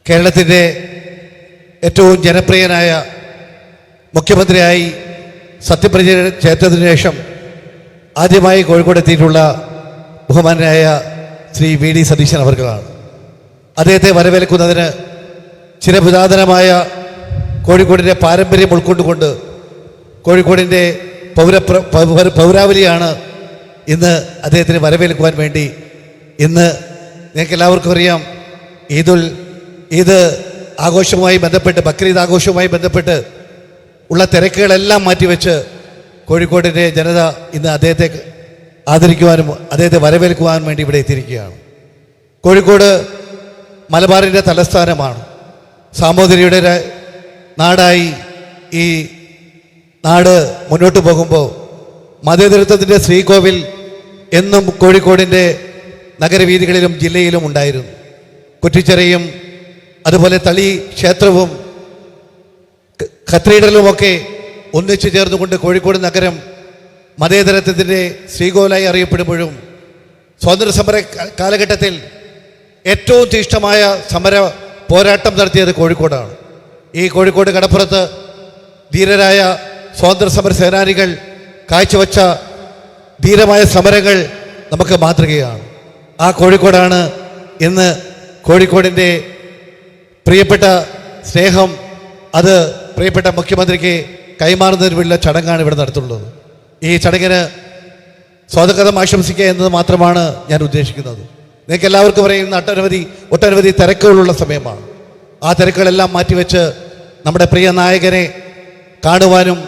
കേരളത്തിൻ്റെ ഏറ്റവും ജനപ്രിയനായ മുഖ്യമന്ത്രിയായി സത്യപ്രതിജ്ഞ ചെയ്തതിനു ശേഷം ആദ്യമായി കോഴിക്കോട് എത്തിയിട്ടുള്ള ബഹുമാനായ ശ്രീ വി.ഡി. സതീശൻ അവർകളാണ്. അദ്ദേഹത്തെ വരവേൽക്കുന്നതിന് ചിരപുരാതനമായ കോഴിക്കോടിൻ്റെ പാരമ്പര്യം ഉൾക്കൊണ്ടുകൊണ്ട് കോഴിക്കോടിൻ്റെ പൗരാവലിയാണ് ഇന്ന് അദ്ദേഹത്തിന് വരവേൽക്കുവാൻ വേണ്ടി ഇന്ന് നിങ്ങൾക്ക് എല്ലാവർക്കും അറിയാം ഈദ് ആഘോഷവുമായി ബന്ധപ്പെട്ട് ബക്രീദ് ആഘോഷവുമായി ബന്ധപ്പെട്ട് ഉള്ള തിരക്കുകളെല്ലാം മാറ്റിവെച്ച് കോഴിക്കോടിൻ്റെ ജനത ഇന്ന് അദ്ദേഹത്തെ ആദരിക്കുവാനും അദ്ദേഹത്തെ വരവേൽക്കുവാനും വേണ്ടി ഇവിടെ എത്തിയിരിക്കുകയാണ്. കോഴിക്കോട് മലബാറിൻ്റെ തലസ്ഥാനമാണ്. സാമൂതിരിയുടെ നാടായി ഈ നാട് മുന്നോട്ട് പോകുമ്പോൾ മതേതരത്വത്തിൻ്റെ ശ്രീകോവിൽ എന്നും കോഴിക്കോടിൻ്റെ നഗരവീഥികളിലും ജില്ലയിലും ഉണ്ടായിരുന്നു. കുറ്റിച്ചിറയും അതുപോലെ തളി ക്ഷേത്രവും കത്തീഡ്രലുമൊക്കെ ഒന്നിച്ചു ചേർന്നുകൊണ്ട് കോഴിക്കോട് നഗരം മതേതരത്വത്തിൻ്റെ ശ്രീകോവിലായി അറിയപ്പെടുമ്പോഴും സ്വാതന്ത്ര്യ സമര കാലഘട്ടത്തിൽ ഏറ്റവും തീഷ്ണമായ സമര പോരാട്ടം നടത്തിയത് കോഴിക്കോടാണ്. ഈ കോഴിക്കോട് കടപ്പുറത്ത് ധീരരായ സ്വാതന്ത്ര്യ സമര സേനാനികൾ കാഴ്ചവെച്ച ധീരമായ സമരങ്ങൾ നമുക്ക് മാതൃകയാണ്. ആ കോഴിക്കോടാണ് ഇന്ന് കോഴിക്കോടിൻ്റെ പ്രിയപ്പെട്ട സ്നേഹം അത് പ്രിയപ്പെട്ട മുഖ്യമന്ത്രിക്ക് കൈമാറുന്നതിന് വേണ്ടിയുള്ള ചടങ്ങാണ് ഇവിടെ നടത്തുള്ളത്. ഈ ചടങ്ങിന് സ്വാഗതം ആശംസിക്കുക എന്നത് മാത്രമാണ് ഞാൻ ഉദ്ദേശിക്കുന്നത്. നിങ്ങൾക്ക് എല്ലാവർക്കും പറയുന്ന ഒട്ടനവധി തിരക്കുകളുള്ള സമയമാണ്. ആ തിരക്കുകളെല്ലാം മാറ്റിവെച്ച് നമ്മുടെ പ്രിയ നായകനെ കാണുവാനും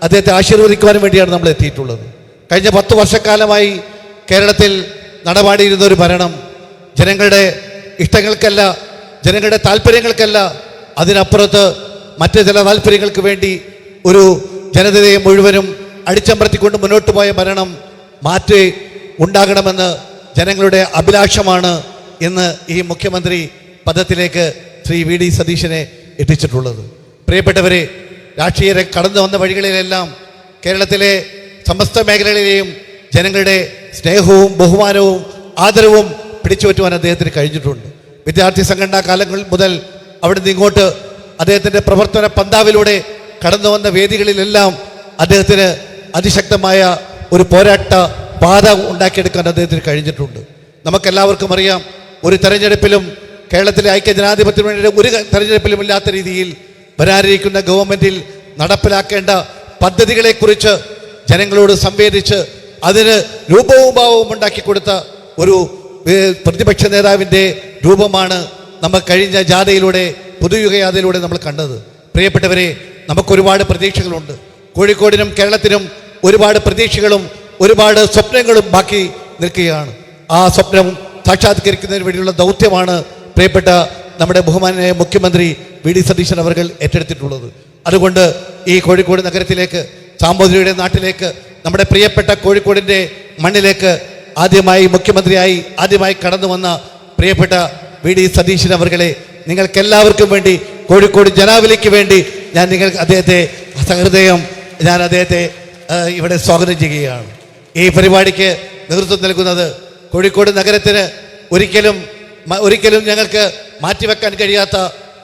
അദ്ദേഹത്തെ ആശീർവദിക്കുവാനും വേണ്ടിയാണ് നമ്മൾ എത്തിയിട്ടുള്ളത്. കഴിഞ്ഞ 10 വർഷക്കാലമായി കേരളത്തിൽ നടപാടിയിരുന്ന ഒരു ഭരണം ജനങ്ങളുടെ ഇഷ്ടങ്ങൾക്കല്ല, ജനങ്ങളുടെ താല്പര്യങ്ങൾക്കല്ല, അതിനപ്പുറത്ത് മറ്റ് ചില താല്പര്യങ്ങൾക്ക് വേണ്ടി ഒരു ജനതയെ മുഴുവനും അടിച്ചമർത്തിക്കൊണ്ട് മുന്നോട്ട് പോയ ഭരണം മാറ്റി ഉണ്ടാകണമെന്ന് ജനങ്ങളുടെ അഭിലാഷമാണ് ഇന്ന് ഈ മുഖ്യമന്ത്രി പദത്തിലേക്ക് ശ്രീ വി.ഡി. സതീശനെ എത്തിച്ചിട്ടുള്ളത്. പ്രിയപ്പെട്ടവരെ, രാഷ്ട്രീയ കടന്നു വന്ന വഴികളിലെല്ലാം കേരളത്തിലെ സമസ്ത മേഖലകളിലെയും ജനങ്ങളുടെ സ്നേഹവും ബഹുമാനവും ആദരവും പിടിച്ചുപറ്റുവാൻ അദ്ദേഹത്തിന് കഴിഞ്ഞിട്ടുണ്ട്. വിദ്യാർത്ഥി സംഘടനാ കാലങ്ങൾ മുതൽ അവിടുന്ന് ഇങ്ങോട്ട് അദ്ദേഹത്തിൻ്റെ പ്രവർത്തന പന്താവിലൂടെ കടന്നു വന്ന വേദികളിലെല്ലാം അദ്ദേഹത്തിന് അതിശക്തമായ ഒരു പോരാട്ട പാത ഉണ്ടാക്കിയെടുക്കാൻ അദ്ദേഹത്തിന് കഴിഞ്ഞിട്ടുണ്ട്. നമുക്കെല്ലാവർക്കും അറിയാം, ഒരു തെരഞ്ഞെടുപ്പിലും കേരളത്തിലെ ഐക്യജനാധിപത്യത്തിന് വേണ്ടി ഒരു തെരഞ്ഞെടുപ്പിലും ഇല്ലാത്ത രീതിയിൽ വരാനിരിക്കുന്ന ഗവൺമെൻറ്റിൽ നടപ്പിലാക്കേണ്ട പദ്ധതികളെക്കുറിച്ച് ജനങ്ങളോട് സംവേദിച്ച് അതിന് രൂപവും ഭാവവും ഉണ്ടാക്കി കൊടുത്ത ഒരു പ്രതിപക്ഷ നേതാവിൻ്റെ രൂപമാണ് നമ്മൾ കഴിഞ്ഞ ജാഥയിലൂടെ പുതുയുഗ യാത്രയിലൂടെ നമ്മൾ കണ്ടത്. പ്രിയപ്പെട്ടവരെ, നമുക്കൊരുപാട് പ്രതീക്ഷകളുണ്ട്. കോഴിക്കോടിനും കേരളത്തിനും ഒരുപാട് പ്രതീക്ഷകളും ഒരുപാട് സ്വപ്നങ്ങളും ബാക്കി നിൽക്കുകയാണ്. ആ സ്വപ്നം സാക്ഷാത്കരിക്കുന്നതിന് വേണ്ടിയുള്ള ദൗത്യമാണ് പ്രിയപ്പെട്ട നമ്മുടെ ബഹുമാനായ മുഖ്യമന്ത്രി വി.ഡി. സതീശൻ അവർ ഏറ്റെടുത്തിട്ടുള്ളത്. അതുകൊണ്ട് ഈ കോഴിക്കോട് നഗരത്തിലേക്ക്, സാമൂതിരിയുടെ നാട്ടിലേക്ക്, നമ്മുടെ പ്രിയപ്പെട്ട കോഴിക്കോടിൻ്റെ മണ്ണിലേക്ക് ആദ്യമായി കടന്നു വന്ന പ്രിയപ്പെട്ട വി.ഡി. സതീശൻ അവർകളെ നിങ്ങൾക്കെല്ലാവർക്കും വേണ്ടി, കോഴിക്കോട് ജനാവലിക്ക് വേണ്ടി അദ്ദേഹത്തെ സഹൃദയം ഇവിടെ സ്വാഗതം ചെയ്യുകയാണ്. ഈ പരിപാടിക്ക് നേതൃത്വം നൽകുന്നത് കോഴിക്കോട് നഗരത്തിന് ഒരിക്കലും ഞങ്ങൾക്ക് മാറ്റിവെക്കാൻ കഴിയാത്ത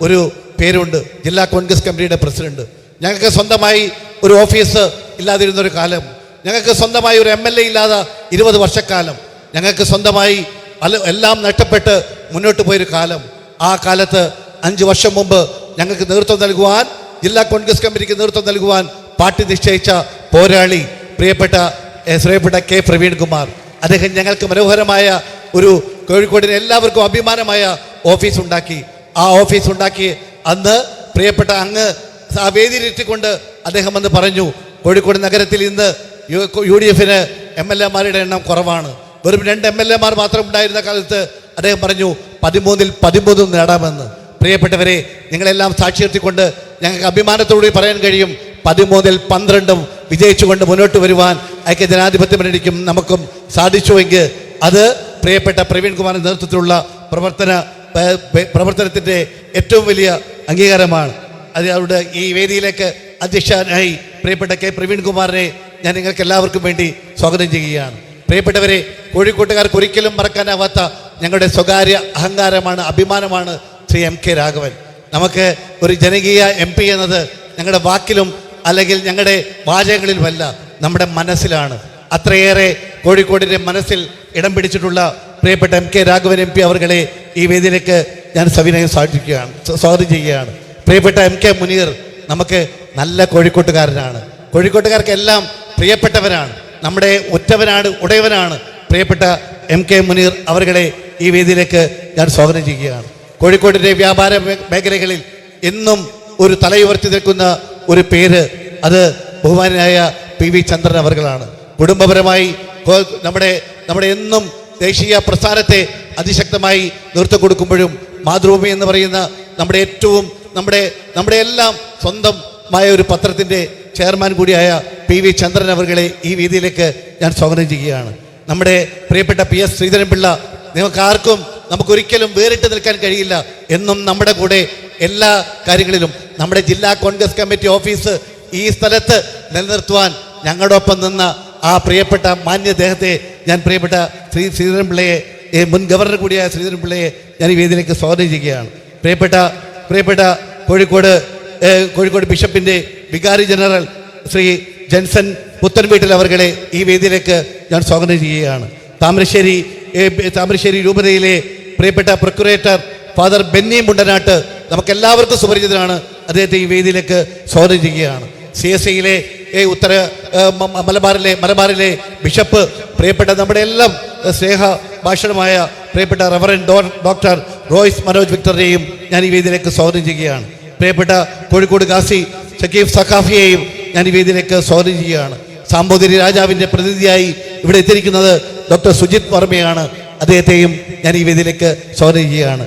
ഒരു പേരുണ്ട്, ജില്ലാ കോൺഗ്രസ് കമ്മിറ്റിയുടെ പ്രസിഡന്റ്. ഞങ്ങൾക്ക് സ്വന്തമായി ഒരു ഓഫീസ് ഇല്ലാതിരുന്നൊരു കാലം, ഞങ്ങൾക്ക് സ്വന്തമായി ഒരു MLA ഇല്ലാതെ 20 വർഷക്കാലം, ഞങ്ങൾക്ക് സ്വന്തമായി എല്ലാം നഷ്ടപ്പെട്ട് മുന്നോട്ട് പോയൊരു കാലം. ആ കാലത്ത് 5 വർഷം മുമ്പ് ഞങ്ങൾക്ക് നേതൃത്വം നൽകുവാൻ, ജില്ലാ കോൺഗ്രസ് കമ്മിറ്റിക്ക് നേതൃത്വം നൽകുവാൻ പാർട്ടി നിശ്ചയിച്ച പോരാളി പ്രിയപ്പെട്ട കെ. പ്രവീൺകുമാർ, അദ്ദേഹം ഞങ്ങൾക്ക് മനോഹരമായ ഒരു കോഴിക്കോടിന് എല്ലാവർക്കും അഭിമാനമായ ഓഫീസ് ഉണ്ടാക്കി. ആ ഓഫീസ് ഉണ്ടാക്കി അന്ന് പ്രിയപ്പെട്ട അങ്ങ് ആ വേദിയിലിരുത്തിക്കൊണ്ട് അദ്ദേഹം വന്ന് പറഞ്ഞു, കോഴിക്കോട് നഗരത്തിൽ ഇന്ന് UDF-ന് MLA-മാരുടെ എണ്ണം കുറവാണ്, വെറും 2 MLA-മാർ മാത്രം ഉണ്ടായിരുന്ന കാലത്ത് അദ്ദേഹം പറഞ്ഞു 13 നേടാമെന്ന്. പ്രിയപ്പെട്ടവരെ, നിങ്ങളെല്ലാം സാക്ഷി നിർത്തിക്കൊണ്ട് ഞങ്ങൾക്ക് അഭിമാനത്തോടുകൂടി പറയാൻ കഴിയും, 13-12 വിജയിച്ചുകൊണ്ട് മുന്നോട്ട് വരുവാൻ ഐക്യജനാധിപത്യ മുന്നണിക്കും നമുക്കും സാധിച്ചുവെങ്കിൽ അത് പ്രിയപ്പെട്ട പ്രവീൺകുമാറിൻ്റെ നേതൃത്വത്തിലുള്ള പ്രവർത്തനത്തിൻ്റെ ഏറ്റവും വലിയ അംഗീകാരമാണ്. അവരുടെ ഈ വേദിയിലേക്ക് അധ്യക്ഷനായി പ്രിയപ്പെട്ട കെ. പ്രവീൺകുമാറിനെ ഞാൻ നിങ്ങൾക്ക് എല്ലാവർക്കും വേണ്ടി സ്വാഗതം ചെയ്യുകയാണ്. പ്രിയപ്പെട്ടവരെ, കോഴിക്കോട്ടുകാർക്ക് ഒരിക്കലും മറക്കാനാവാത്ത ഞങ്ങളുടെ സ്വകാര്യ അഹങ്കാരമാണ്, അഭിമാനമാണ് ശ്രീ എം കെ രാഘവൻ. നമുക്ക് ഒരു ജനകീയ MP എന്നത് ഞങ്ങളുടെ വാക്കിലും അല്ലെങ്കിൽ ഞങ്ങളുടെ വാചകങ്ങളിലുമല്ല, നമ്മുടെ മനസ്സിലാണ്. അത്രയേറെ കോഴിക്കോടിൻ്റെ മനസ്സിൽ ഇടം പിടിച്ചിട്ടുള്ള പ്രിയപ്പെട്ട MK രാഘവൻ MP അവർകളെ ഈ വേദിയിലേക്ക് ഞാൻ സവിനയം സ്വാഗതം ചെയ്യുകയാണ്. പ്രിയപ്പെട്ട MK മുനീർ നമുക്ക് നല്ല കോഴിക്കോട്ടുകാരനാണ്. കോഴിക്കോട്ടുകാർക്കെല്ലാം പ്രിയപ്പെട്ടവനാണ്, നമ്മുടെ ഉറ്റവനാണ്, ഉടയവനാണ്. പ്രിയപ്പെട്ട MK മുനീർ അവർകളെ ഈ വേദിയിലേക്ക് ഞാൻ സ്വാഗതം ചെയ്യുകയാണ്. കോഴിക്കോടിൻ്റെ വ്യാപാര മേഖലകളിൽ എന്നും ഒരു തലയുയർത്തി നിൽക്കുന്ന ഒരു പേര്, അത് ബഹുമാനായ PV ചന്ദ്രൻ അവർകളാണ്. കുടുംബപരമായി നമ്മുടെ എന്നും ദേശീയ പ്രസ്ഥാനത്തെ അതിശക്തമായി നേതൃത്വം കൊടുക്കുമ്പോഴും മാതൃഭൂമി എന്ന് പറയുന്ന നമ്മുടെ എല്ലാം സ്വന്തമായ ഒരു പത്രത്തിൻ്റെ ചെയർമാൻ കൂടിയായ PV ചന്ദ്രൻ അവർകളെ ഈ വേദിയിലേക്ക് ഞാൻ സ്വാഗതം ചെയ്യുകയാണ്. നമ്മുടെ പ്രിയപ്പെട്ട PS ശ്രീധരൻപിള്ള, നമുക്കൊരിക്കലും വേറിട്ട് നിൽക്കാൻ കഴിയില്ല. എന്നും നമ്മുടെ കൂടെ എല്ലാ കാര്യങ്ങളിലും നമ്മുടെ ജില്ലാ കോൺഗ്രസ് കമ്മിറ്റി ഓഫീസ് ഈ സ്ഥലത്ത് നിലനിർത്തുവാൻ ഞങ്ങളോടൊപ്പം നിന്ന ആ പ്രിയപ്പെട്ട മാന്യദേഹത്തെ ഞാൻ പ്രിയപ്പെട്ട ശ്രീധരൻപിള്ളയെ, മുൻ ഗവർണർ കൂടിയായ ശ്രീധരൻപിള്ളയെ ഞാൻ ഈ വേദിയിലേക്ക് സ്വാഗതം ചെയ്യുകയാണ്. പ്രിയപ്പെട്ട കോഴിക്കോട് ബിഷപ്പിൻ്റെ വികാരി ജനറൽ ശ്രീ ജൻസൺ പുത്തൻവീട്ടിൽ അവർകളെ ഈ വേദിയിലേക്ക് ഞാൻ സ്വാഗതം ചെയ്യുകയാണ്. താമരശ്ശേരി രൂപതയിലെ പ്രിയപ്പെട്ട പ്രൊക്യുറേറ്റർ ഫാദർ ബെന്നി മുണ്ടനാട്ട്, നമുക്കെല്ലാവർക്കും സുപരിചിതനാണ്. അദ്ദേഹത്തെ ഈ വേദിയിലേക്ക് സ്വാഗതം ചെയ്യുകയാണ്. CSIയിലെ മലബാറിലെ ബിഷപ്പ്, പ്രിയപ്പെട്ട നമ്മുടെ എല്ലാം സ്നേഹ ഭാഷണമായ പ്രിയപ്പെട്ട റവറൻ ഡോക്ടർ റോയ്സ് മനോജ് വിക്ടറിനെയും ഞാൻ ഈ വേദിയിലേക്ക് സ്വാഗതം ചെയ്യുകയാണ്. പ്രിയപ്പെട്ട കോഴിക്കോട് ഗാസി ഷക്കീഫ് സഖാഫിയെയും ഞാൻ ഈ വേദിയിലേക്ക് സ്വാഗതം ചെയ്യുകയാണ്. സാമൂതിരി രാജാവിൻ്റെ പ്രതിനിധിയായി ഇവിടെ എത്തിയിരിക്കുന്നത് ഡോക്ടർ സുജിത് വർമ്മയാണ്. അദ്ദേഹത്തെയും ഞാൻ ഈ വേദിയിലേക്ക് സ്വാഗതം ചെയ്യുകയാണ്.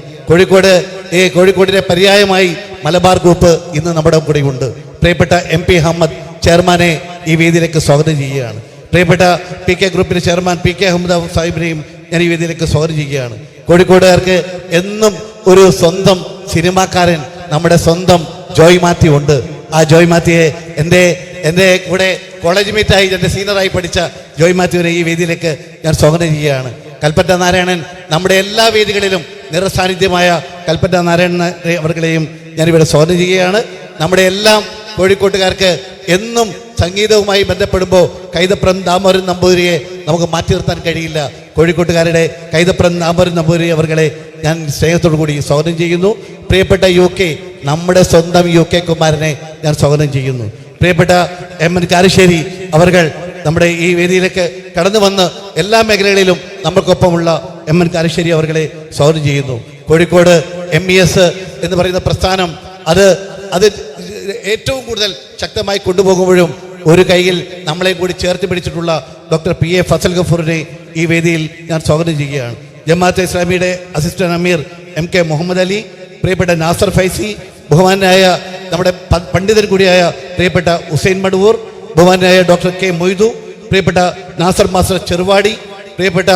കോഴിക്കോടിൻ്റെ പര്യായമായി മലബാർ ഗ്രൂപ്പ് ഇന്ന് നമ്മുടെ കൂടെ ഉണ്ട്. പ്രിയപ്പെട്ട MP അഹമ്മദ് ചെയർമാനെ ഈ വേദിയിലേക്ക് സ്വാഗതം ചെയ്യുകയാണ്. പ്രിയപ്പെട്ട PK ഗ്രൂപ്പിൻ്റെ ചെയർമാൻ PK അഹമ്മദ് സാഹിബിനെയും ഞാൻ ഈ വേദിയിലേക്ക് സ്വാഗതം ചെയ്യുകയാണ്. കോഴിക്കോടുകാർക്ക് എന്നും ഒരു സ്വന്തം സിനിമാക്കാരൻ, നമ്മുടെ സ്വന്തം ജോയ് മാത്യു ഉണ്ട്. ആ ജോയ് മാത്യുയെ എൻ്റെ കൂടെ കോളേജ് മീറ്റായി എൻ്റെ സീനിയറായി പഠിച്ച ജോയ് മാത്യുവിനെ ഈ വേദിയിലേക്ക് ഞാൻ സ്വാഗതം ചെയ്യുകയാണ്. കൽപ്പറ്റ നാരായണൻ, നമ്മുടെ എല്ലാ വേദികളിലും നിറസാന്നിധ്യമായ കൽപ്പറ്റ നാരായണൻ അവർകളെയും ഞാനിവിടെ സ്വാഗതം ചെയ്യുകയാണ്. നമ്മുടെ എല്ലാം കോഴിക്കോട്ടുകാർക്ക് എന്നും സംഗീതവുമായി ബന്ധപ്പെടുമ്പോൾ കൈതപ്രം ദാമോദരൻ നമ്പൂതിരിയെ നമുക്ക് മാറ്റി നിർത്താൻ കഴിയില്ല. കോഴിക്കോട്ടുകാരുടെ കൈതപ്രം ദാമോദരൻ നമ്പൂതിരി അവർകളെ ഞാൻ സ്നേഹത്തോടു കൂടി സ്വാഗതം ചെയ്യുന്നു. പ്രിയപ്പെട്ട UK, നമ്മുടെ സ്വന്തം UK കുമാരനെ ഞാൻ സ്വാഗതം ചെയ്യുന്നു. പ്രിയപ്പെട്ട MN കാരശ്ശേരി അവർകൾ നമ്മുടെ ഈ വേദിയിലേക്ക് കടന്നു വന്ന് എല്ലാ മേഖലകളിലും നമ്മൾക്കൊപ്പമുള്ള MN കാരശ്ശേരി അവർകളെ സ്വാഗതം ചെയ്യുന്നു. കോഴിക്കോട് MES എന്ന് പറയുന്ന പ്രസ്ഥാനം അത് ഏറ്റവും കൂടുതൽ ശക്തമായി കൊണ്ടുപോകുമ്പോഴും ഒരു കൈയിൽ നമ്മളെ കൂടി ചേർത്ത് പിടിച്ചിട്ടുള്ള ഡോക്ടർ PA ഫസൽ ഗഫൂറിനെ ഈ വേദിയിൽ ഞാൻ സ്വാഗതം ചെയ്യുകയാണ്. ജമാഅത്തെ ഇസ്ലാമിയുടെ അസിസ്റ്റന്റ് അമീർ MK മുഹമ്മദ് അലി, പ്രിയപ്പെട്ട നാസർ ഫൈസി, ബഹുമാനായ നമ്മുടെ പണ്ഡിതൻ കൂടിയായ പ്രിയപ്പെട്ട ഹുസൈൻ മടവൂർ, ബഹുമാനായ ഡോക്ടർ K മൊയ്തു, പ്രിയപ്പെട്ട നാസർ മാസ്റ്റർ ചെറുവാടി, പ്രിയപ്പെട്ട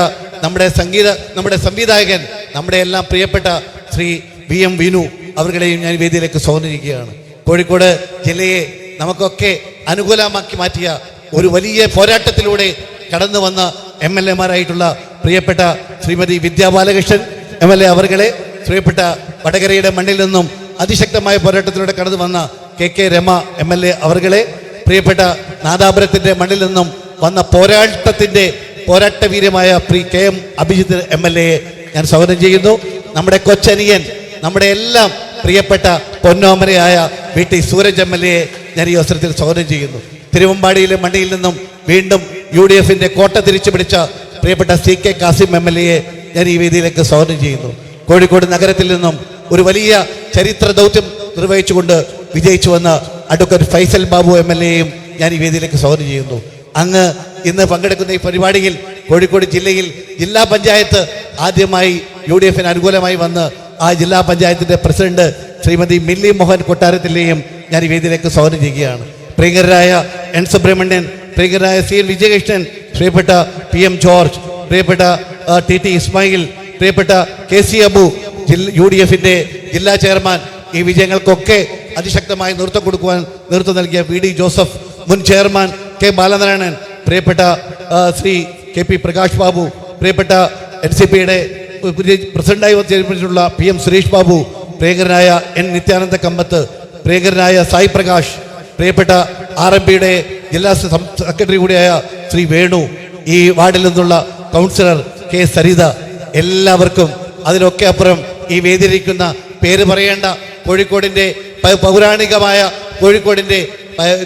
നമ്മുടെ സംവിധായകൻ, നമ്മുടെ എല്ലാം പ്രിയപ്പെട്ട ശ്രീ VM വിനു അവർകളെയും ഞാൻ വേദിയിലേക്ക് സ്വാഗതം ചെയ്യുകയാണ്. കോഴിക്കോട് ജില്ലയെ നമുക്കൊക്കെ അനുകൂലമാക്കി മാറ്റിയ ഒരു വലിയ പോരാട്ടത്തിലൂടെ കടന്നു വന്ന MLA-മാരായിട്ടുള്ള പ്രിയപ്പെട്ട ശ്രീമതി വിദ്യാ ബാലകൃഷ്ണൻ MLA അവർകളെ, പ്രിയപ്പെട്ട വടകരയുടെ മണ്ണിൽ നിന്നും അതിശക്തമായ പോരാട്ടത്തിലൂടെ കടന്നു വന്ന KK രമ MLA അവർകളെ, പ്രിയപ്പെട്ട നാദാപുരത്തിൻ്റെ മണ്ണിൽ നിന്നും വന്ന പോരാട്ടവീര്യമായ KM അഭിജിത്ത് MLA-യെ ഞാൻ സ്വാഗതം ചെയ്യുന്നു. നമ്മുടെ കൊച്ചനിയൻ, നമ്മുടെ എല്ലാം പ്രിയപ്പെട്ട പൊന്നോമനയായ VT സൂരജ് MLA-യെ ഞാൻ ഈ അവസരത്തിൽ സ്വാഗതം ചെയ്യുന്നു. തിരുവമ്പാടിയിലെ മണ്ണിയിൽ നിന്നും വീണ്ടും UDF-ന്റെ കോട്ട തിരിച്ചു പിടിച്ച പ്രിയപ്പെട്ട CK കാസിം MLA-യെ ഞാൻ ഈ വേദിയിലേക്ക് സ്വാഗതം ചെയ്യുന്നു. കോഴിക്കോട് നഗരത്തിൽ നിന്നും ഒരു വലിയ ചരിത്ര ദൗത്യം നിർവഹിച്ചുകൊണ്ട് വിജയിച്ചു വന്ന അഡ്വക്കേറ്റ് ഫൈസൽ ബാബു MLA-യെയും ഞാൻ ഈ വേദിയിലേക്ക് സ്വാഗതം ചെയ്യുന്നു. അങ്ങ് ഇന്ന് പങ്കെടുക്കുന്ന ഈ പരിപാടിയിൽ കോഴിക്കോട് ജില്ലാ പഞ്ചായത്ത് ആദ്യമായി UDF-ന് അനുകൂലമായി വന്ന് ആ ജില്ലാ പഞ്ചായത്തിൻ്റെ പ്രസിഡന്റ് ശ്രീമതി മില്ലി മോഹൻ കൊട്ടാരത്തിലെയും ഞാൻ ഈ വേദിയിലേക്ക് സ്വാഗതം ചെയ്യുകയാണ്. പ്രിയങ്കരായ N സുബ്രഹ്മണ്യൻ, പ്രിയങ്കരായ CN വിജയകൃഷ്ണൻ, പ്രിയപ്പെട്ട PM ജോർജ്, പ്രിയപ്പെട്ട TT ഇസ്മായിൽ, പ്രിയപ്പെട്ട KC അബു, UDF-ന്റെ ജില്ലാ ചെയർമാൻ, ഈ വിജയങ്ങൾക്കൊക്കെ അതിശക്തമായി നേതൃത്വം നൽകിയ VD ജോസഫ്, മുൻ ചെയർമാൻ K ബാലനാരായണൻ, പ്രിയപ്പെട്ട ശ്രീ KP പ്രകാശ് ബാബു, പ്രിയപ്പെട്ട NCP-യുടെ പ്രസിഡന്റായി ചേർന്നിട്ടുള്ള PM സുരേഷ് ബാബു, പ്രിയങ്കരനായ എൻ നിത്യാനന്ദ കമ്പത്ത്, പ്രിയങ്കരനായ സായി പ്രകാശ്, പ്രിയപ്പെട്ട RMPയുടെ ജില്ലാ സെക്രട്ടറി കൂടിയായ ശ്രീ വേണു, ഈ വാർഡിൽ നിന്നുള്ള കൗൺസിലർ കെ സരിത, എല്ലാവർക്കും അതിലൊക്കെ അപ്പുറം ഈ വേദിയിരിക്കുന്ന പേര് പറയേണ്ട കോഴിക്കോടിൻ്റെ പൗരാണികമായ കോഴിക്കോടിൻ്റെ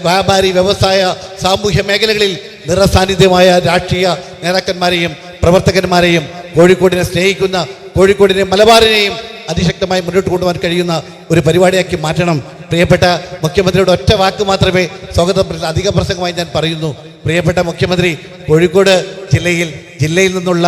വ്യാപാരി, വ്യവസായ, സാമൂഹ്യ മേഖലകളിൽ നിറസാന്നിധ്യമായ രാഷ്ട്രീയ നേതാക്കന്മാരെയും പ്രവർത്തകന്മാരെയും കോഴിക്കോടിനെ സ്നേഹിക്കുന്ന, കോഴിക്കോടിനെ മലബാറിനെയും അതിശക്തമായി മുന്നോട്ട് കൊണ്ടുപോകാൻ കഴിയുന്ന ഒരു പരിപാടിയാക്കി മാറ്റണം. പ്രിയപ്പെട്ട മുഖ്യമന്ത്രിയുടെ ഒറ്റ വാക്ക് മാത്രമേ സ്വാഗതം അധിക പ്രസംഗമായി ഞാൻ പറയുന്നു. പ്രിയപ്പെട്ട മുഖ്യമന്ത്രി, കോഴിക്കോട് ജില്ലയിൽ നിന്നുള്ള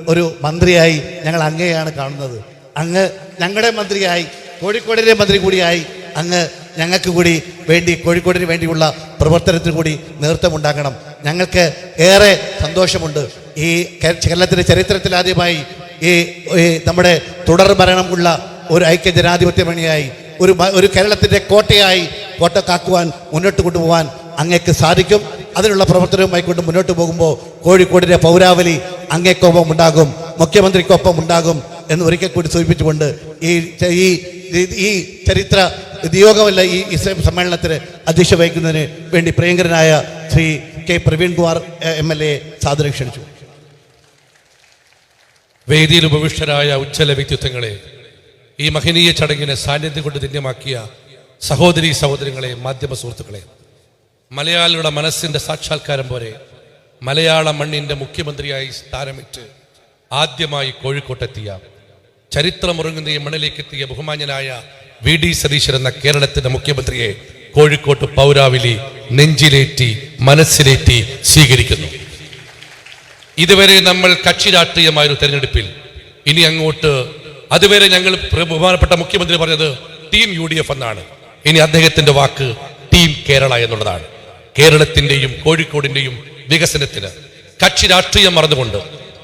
ഒരു മന്ത്രിയായി ഞങ്ങൾ അങ്ങയെയാണ് കാണുന്നത്. അങ്ങ് ഞങ്ങളുടെ മന്ത്രിയായി, കോഴിക്കോടിൻ്റെ മന്ത്രി കൂടിയായി അങ്ങ് ഞങ്ങൾക്ക് കൂടി വേണ്ടി, കോഴിക്കോടിന് വേണ്ടിയുള്ള പ്രവർത്തനത്തിന് കൂടി നേതൃത്വം ഉണ്ടാക്കണം. ഞങ്ങൾക്ക് ഏറെ സന്തോഷമുണ്ട്. ഈ കേരളത്തിൻ്റെ ചരിത്രത്തിൽ ആദ്യമായി ഈ നമ്മുടെ തുടർ ഭരണമുള്ള ഒരു ഐക്യ ജനാധിപത്യ മുന്നണിയായി, ഒരു കേരളത്തിൻ്റെ കോട്ട കാക്കുവാൻ, മുന്നോട്ട് കൊണ്ടുപോകാൻ അങ്ങേക്ക് സാധിക്കും. അതിനുള്ള പ്രവർത്തനവുമായി കൊണ്ട് മുന്നോട്ട് പോകുമ്പോൾ കോഴിക്കോടിൻ്റെ പൗരാവലി അങ്ങേക്കൊപ്പം ഉണ്ടാകും, മുഖ്യമന്ത്രിക്കൊപ്പം ഉണ്ടാകും എന്ന് ഒരിക്കൽ കൂടി സൂചിപ്പിച്ചുകൊണ്ട് ഈ ചരിത്ര നിയോഗമല്ല ഈ സമ്മേളനത്തിന് അധ്യക്ഷ വഹിക്കുന്നതിന് വേണ്ടി പ്രിയങ്കരനായ ശ്രീ കെ പ്രവീൺകുമാർ MLA സാദരം ക്ഷണിച്ചു. വേദിയിൽ ഉപവിഷ്ടരായ ഉജ്ജ്വല വ്യക്തിത്വങ്ങളെ, ഈ മഹനീയ ചടങ്ങിനെ സാന്നിധ്യം കൊണ്ട് ധന്യമാക്കിയ സഹോദരങ്ങളെ, മാധ്യമ സുഹൃത്തുക്കളെ, മലയാളിയുടെ മനസ്സിന്റെ സാക്ഷാത്കാരം പോലെ മലയാള മണ്ണിന്റെ മുഖ്യമന്ത്രിയായി സ്ഥാനമിട്ട് ആദ്യമായി കോഴിക്കോട്ടെത്തിയ, ചരിത്രമുറങ്ങുന്ന ഈ മണ്ണിലേക്ക് എത്തിയ ബഹുമാന്യനായ VD സതീശൻ എന്ന കേരളത്തിന്റെ മുഖ്യമന്ത്രിയെ കോഴിക്കോട്ട് പൗരാവലി നെഞ്ചിലേറ്റി മനസ്സിലേറ്റി സ്വീകരിക്കുന്നു. ഇതുവരെ നമ്മൾ കക്ഷി രാഷ്ട്രീയമായൊരു തെരഞ്ഞെടുപ്പിൽ, ഇനി അങ്ങോട്ട് അതുവരെ ഞങ്ങൾ ബഹുമാനപ്പെട്ട മുഖ്യമന്ത്രി പറഞ്ഞത് ടീം UDF എന്നാണ്. ഇനി അദ്ദേഹത്തിന്റെ വാക്ക് ടീം കേരള എന്നുള്ളതാണ്. കേരളത്തിന്റെയും കോഴിക്കോടിന്റെയും വികസനത്തിന് കക്ഷി രാഷ്ട്രീയം മറന്നുകൊണ്ട്,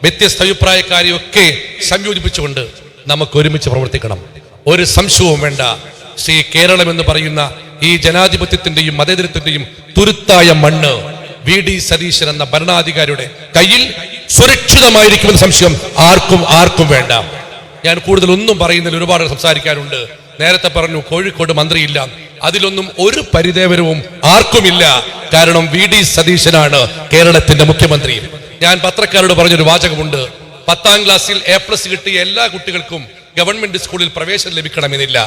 വ്യത്യസ്ത അഭിപ്രായക്കാരെയൊക്കെ സംയോജിപ്പിച്ചുകൊണ്ട് നമുക്ക് ഒരുമിച്ച് പ്രവർത്തിക്കണം. ഒരു സംശയവും വേണ്ട. ശ്രീ കേരളം എന്ന് പറയുന്ന ഈ ജനാധിപത്യത്തിന്റെയും മതേതരത്തിന്റെയും തുരുത്തായ മണ്ണ് VD സതീശൻ എന്ന ഭരണാധികാരിയുടെ കയ്യിൽ സുരക്ഷിതമായിരിക്കുമെന്ന സംശയം ആർക്കും വേണ്ട. ഞാൻ കൂടുതൽ ഒന്നും പറയുന്നതിൽ ഒരുപാട് സംസാരിക്കാനുണ്ട്. നേരത്തെ പറഞ്ഞു കോഴിക്കോട് മന്ത്രിയില്ല, അതിലൊന്നും ഒരു പരിദേവനവും ആർക്കുമില്ല. കാരണം VD സതീശനാണ് കേരളത്തിന്റെ മുഖ്യമന്ത്രി. ഞാൻ പത്രക്കാരോട് പറഞ്ഞൊരു വാചകമുണ്ട്, 10ാം ക്ലാസ്സിൽ A+ കിട്ടിയ എല്ലാ കുട്ടികൾക്കും ഗവൺമെന്റ് സ്കൂളിൽ പ്രവേശനം ലഭിക്കണമെന്നില്ല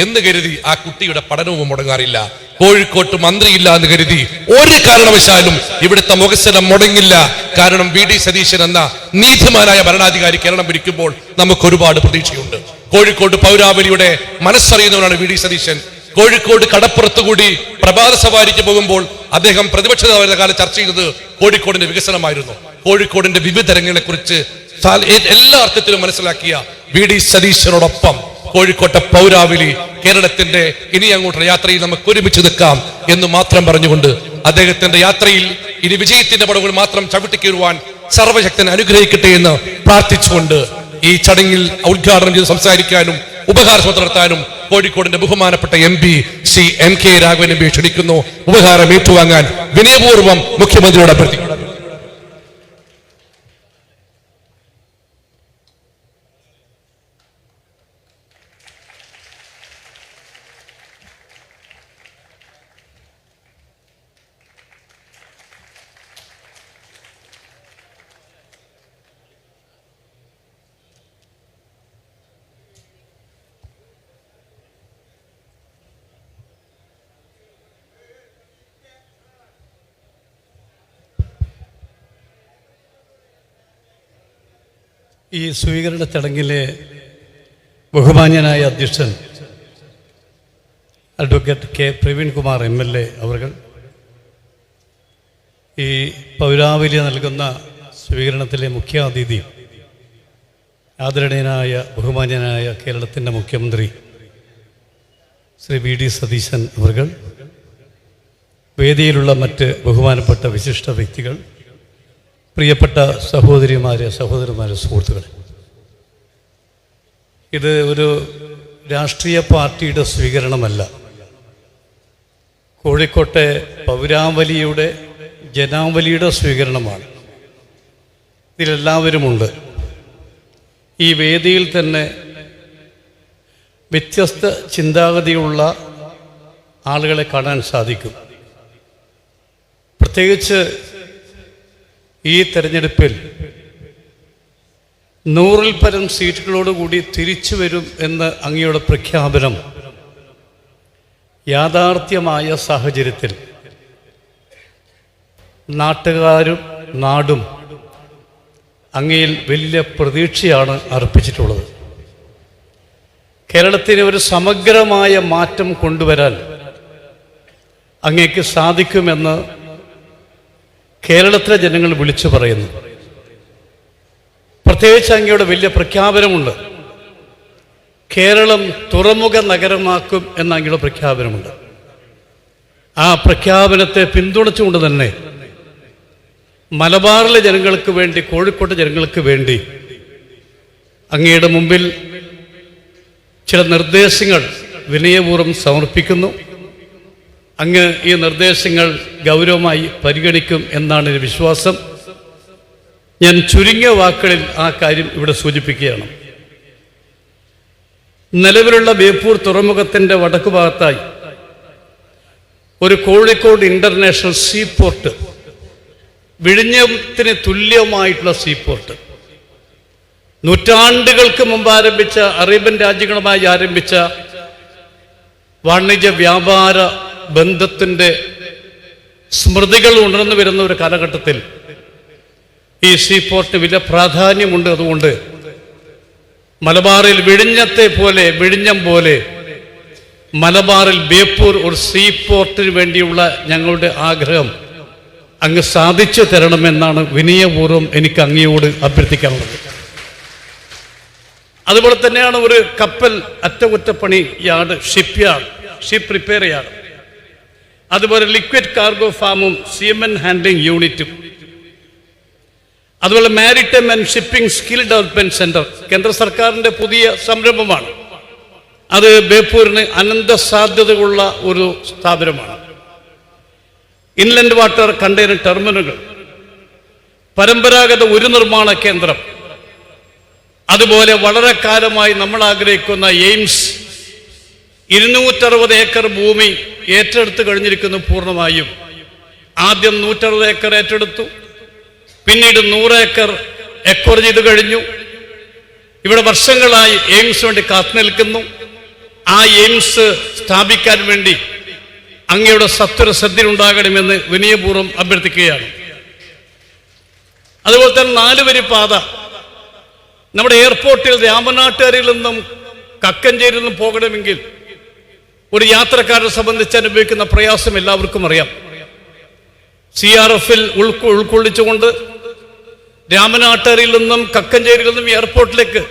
എന്ന് കരുതി ആ കുട്ടിയുടെ പഠനവും മുടങ്ങാറില്ല. കോഴിക്കോട്ട് മന്ത്രിയില്ല എന്ന് കരുതി ഒരു കാരണവശാലും ഇവിടുത്തെ വികസനം മുടങ്ങില്ല. കാരണം VD സതീശൻ എന്ന നീതിമാനായ ഭരണാധികാരി കേരളം ഭരിക്കുമ്പോൾ നമുക്ക് ഒരുപാട് പ്രതീക്ഷയുണ്ട്. കോഴിക്കോട് പൗരാവലിയുടെ മനസ്സറിയുന്നവരാണ് VD സതീശൻ. കോഴിക്കോട് കടപ്പുറത്തുകൂടി പ്രഭാത സവാരിക്ക് പോകുമ്പോൾ അദ്ദേഹം പ്രതിപക്ഷ നേതാവിന്റെ കാലം ചർച്ച ചെയ്തത് കോഴിക്കോടിന്റെ വികസനമായിരുന്നു. കോഴിക്കോടിന്റെ വിവിധ രംഗങ്ങളെ കുറിച്ച് എല്ലാ അർത്ഥത്തിലും മനസ്സിലാക്കിയ VD സതീശനോടൊപ്പം കോഴിക്കോട്ടെ പൗരാവലി കേരളത്തിന്റെ ഇനി അങ്ങോട്ടുള്ള യാത്രയിൽ നമുക്ക് ഒരുമിച്ച് നിൽക്കാം എന്ന് മാത്രം പറഞ്ഞുകൊണ്ട്, അദ്ദേഹത്തിന്റെ യാത്രയിൽ ഇനി വിജയത്തിന്റെ പടവുകൾ മാത്രം ചവിട്ടിക്കീറുവാൻ സർവശക്തൻ അനുഗ്രഹിക്കട്ടെ എന്ന് പ്രാർത്ഥിച്ചുകൊണ്ട് ഈ ചടങ്ങിൽ ഉദ്ഘാടനം ചെയ്ത് സംസാരിക്കാനും ഉപഹാരം നടത്താനും കോഴിക്കോടിന്റെ ബഹുമാനപ്പെട്ട MP Shri MK Raghavan MP ക്ഷണിക്കുന്നു. ഉപഹാരം ഏറ്റുവാങ്ങാൻ വിനയപൂർവ്വം മുഖ്യമന്ത്രിയോട് അഭ്യർത്ഥിക്കുന്നു. ഈ സ്വീകരണ ചടങ്ങിലെ ബഹുമാന്യനായ അധ്യക്ഷൻ അഡ്വക്കേറ്റ് കെ പ്രവീൺകുമാർ MLA അവർ ഈ പൗരാവലി നൽകുന്ന സ്വീകരണത്തിലെ മുഖ്യാതിഥി, ആദരണീയനായ ബഹുമാന്യനായ കേരളത്തിൻ്റെ മുഖ്യമന്ത്രി ശ്രീ VD സതീശൻ അവർ, വേദിയിലുള്ള മറ്റ് ബഹുമാനപ്പെട്ട വിശിഷ്ട വ്യക്തികൾ, പ്രിയപ്പെട്ട സഹോദരന്മാരെ, സുഹൃത്തുക്കളെ, ഇത് ഒരു രാഷ്ട്രീയ പാർട്ടിയുടെ സ്വീകരണമല്ല. കോഴിക്കോട്ടെ പൗരാവലിയുടെ ജനാവലിയുടെ സ്വീകരണമാണ്. ഇതിലെല്ലാവരുമുണ്ട്. ഈ വേദിയിൽ തന്നെ വ്യത്യസ്ത ചിന്താഗതിയുള്ള ആളുകളെ കാണാൻ സാധിക്കും. പ്രത്യേകിച്ച് ഈ തെരഞ്ഞെടുപ്പിൽ 100-ൽ പരം സീറ്റുകളോടുകൂടി തിരിച്ചു വരും എന്ന അങ്ങയുടെ പ്രഖ്യാപനം യാഥാർത്ഥ്യമായ സാഹചര്യത്തിൽ നാട്ടുകാരും നാടും അങ്ങയിൽ വലിയ പ്രതീക്ഷയാണ് അർപ്പിച്ചിട്ടുള്ളത്. കേരളത്തിന് ഒരു സമഗ്രമായ മാറ്റം കൊണ്ടുവരാൻ അങ്ങേക്ക് സാധിക്കുമെന്ന് കേരളത്തിലെ ജനങ്ങൾ വിളിച്ചു പറയുന്നു. പ്രത്യേകിച്ച് അങ്ങയുടെ വലിയ പ്രഖ്യാപനമുണ്ട്. കേരളം തുറമുഖ നഗരമാക്കും എന്ന അങ്ങയുടെ പ്രഖ്യാപനമുണ്ട്. ആ പ്രഖ്യാപനത്തെ പിന്തുണച്ചുകൊണ്ട് തന്നെ മലബാറിലെ ജനങ്ങൾക്ക് വേണ്ടി, കോഴിക്കോട്ടെ ജനങ്ങൾക്ക് വേണ്ടി അങ്ങയുടെ മുമ്പിൽ ചില നിർദ്ദേശങ്ങൾ വിനയപൂർവ്വം സമർപ്പിക്കുന്നു. അങ്ങ് ഈ നിർദ്ദേശങ്ങൾ ഗൗരവമായി പരിഗണിക്കും എന്നാണ് എൻ്റെ വിശ്വാസം. ഞാൻ ചുരുങ്ങിയ വാക്കുകളിൽ ആ കാര്യം ഇവിടെ സൂചിപ്പിക്കുകയാണ്. നിലവിലുള്ള ബേപ്പൂർ തുറമുഖത്തിൻ്റെ വടക്കു ഭാഗത്തായി ഒരു കോഴിക്കോട് ഇൻ്റർനാഷണൽ സീപോർട്ട്, വിഴിഞ്ഞത്തിന് തുല്യമായിട്ടുള്ള സീപോർട്ട്, നൂറ്റാണ്ടുകൾക്ക് മുമ്പ് ആരംഭിച്ച, അറേബ്യൻ രാജ്യങ്ങളുമായി ആരംഭിച്ച വാണിജ്യ വ്യാപാര ബന്ധത്തിൻ്റെ സ്മൃതികൾ ഉണർന്നു വരുന്ന ഒരു കാലഘട്ടത്തിൽ ഈ സീപോർട്ടിന് വലിയ പ്രാധാന്യമുണ്ട്. അതുകൊണ്ട് മലബാറിൽ വിഴിഞ്ഞം പോലെ മലബാറിൽ ബേപ്പൂർ ഒരു സീപോർട്ടിന് വേണ്ടിയുള്ള ഞങ്ങളുടെ ആഗ്രഹം അങ്ങ് സാധിച്ചു തരണമെന്നാണ് വിനയപൂർവ്വം എനിക്ക് അങ്ങയോട് അഭ്യർത്ഥിക്കാനുള്ളത്. അതുപോലെ തന്നെയാണ് ഒരു കപ്പൽ അറ്റകുറ്റപ്പണി യാർഡ്, ഷിപ്പ് റിപ്പയർ യാർഡ്, അതുപോലെ ലിക്വിഡ് കാർഗോ ഫാമും സിമെന്റ് ഹാൻഡ്ലിംഗ് യൂണിറ്റും, അതുപോലെ maritime and shipping skill development centre കേന്ദ്ര സർക്കാരിൻ്റെ പുതിയ സംരംഭമാണ്. അത് ബേപ്പൂരിന് അനന്ത സാധ്യതയുള്ള ഒരു സ്ഥാപനമാണ്. ഇൻലൻഡ് വാട്ടർ കണ്ടെയ്നർ ടെർമിനലുകൾ, പരമ്പരാഗത ഒരു നിർമ്മാണ കേന്ദ്രം, അതുപോലെ വളരെ കാലമായി നമ്മൾ ആഗ്രഹിക്കുന്ന എയിംസ് 260 ഏക്കർ ഭൂമി ഏറ്റെടുത്ത് കഴിഞ്ഞിരിക്കുന്നു പൂർണ്ണമായും. ആദ്യം 160 ഏക്കർ ഏറ്റെടുത്തു, പിന്നീട് 100 ഏക്കർ എക്വയർ ചെയ്ത് കഴിഞ്ഞു. ഇവിടെ വർഷങ്ങളായി എയിംസ് വേണ്ടി കാത്തു നിൽക്കുന്നു. ആ എയിംസ് സ്ഥാപിക്കാൻ വേണ്ടി അങ്ങയുടെ സത്വര ശ്രദ്ധയുണ്ടാകണമെന്ന് വിനയപൂർവ്വം അഭ്യർത്ഥിക്കുകയാണ്. അതുപോലെ തന്നെ 4 വരി പാത നമ്മുടെ എയർപോർട്ടിൽ രാമനാട്ടുകരയിൽ നിന്നും കക്കഞ്ചേരിയിൽ നിന്നും പോകണമെങ്കിൽ ഒരു യാത്രക്കാരെ സംബന്ധിച്ച് അനുഭവിക്കുന്ന പ്രയാസം എല്ലാവർക്കും അറിയാം. CRF-ൽ ഉൾക്കൊള്ളിച്ചുകൊണ്ട് രാമനാട്ടുകരയിൽ നിന്നും കക്കഞ്ചേരിയിൽ നിന്നും എയർപോർട്ടിലേക്ക്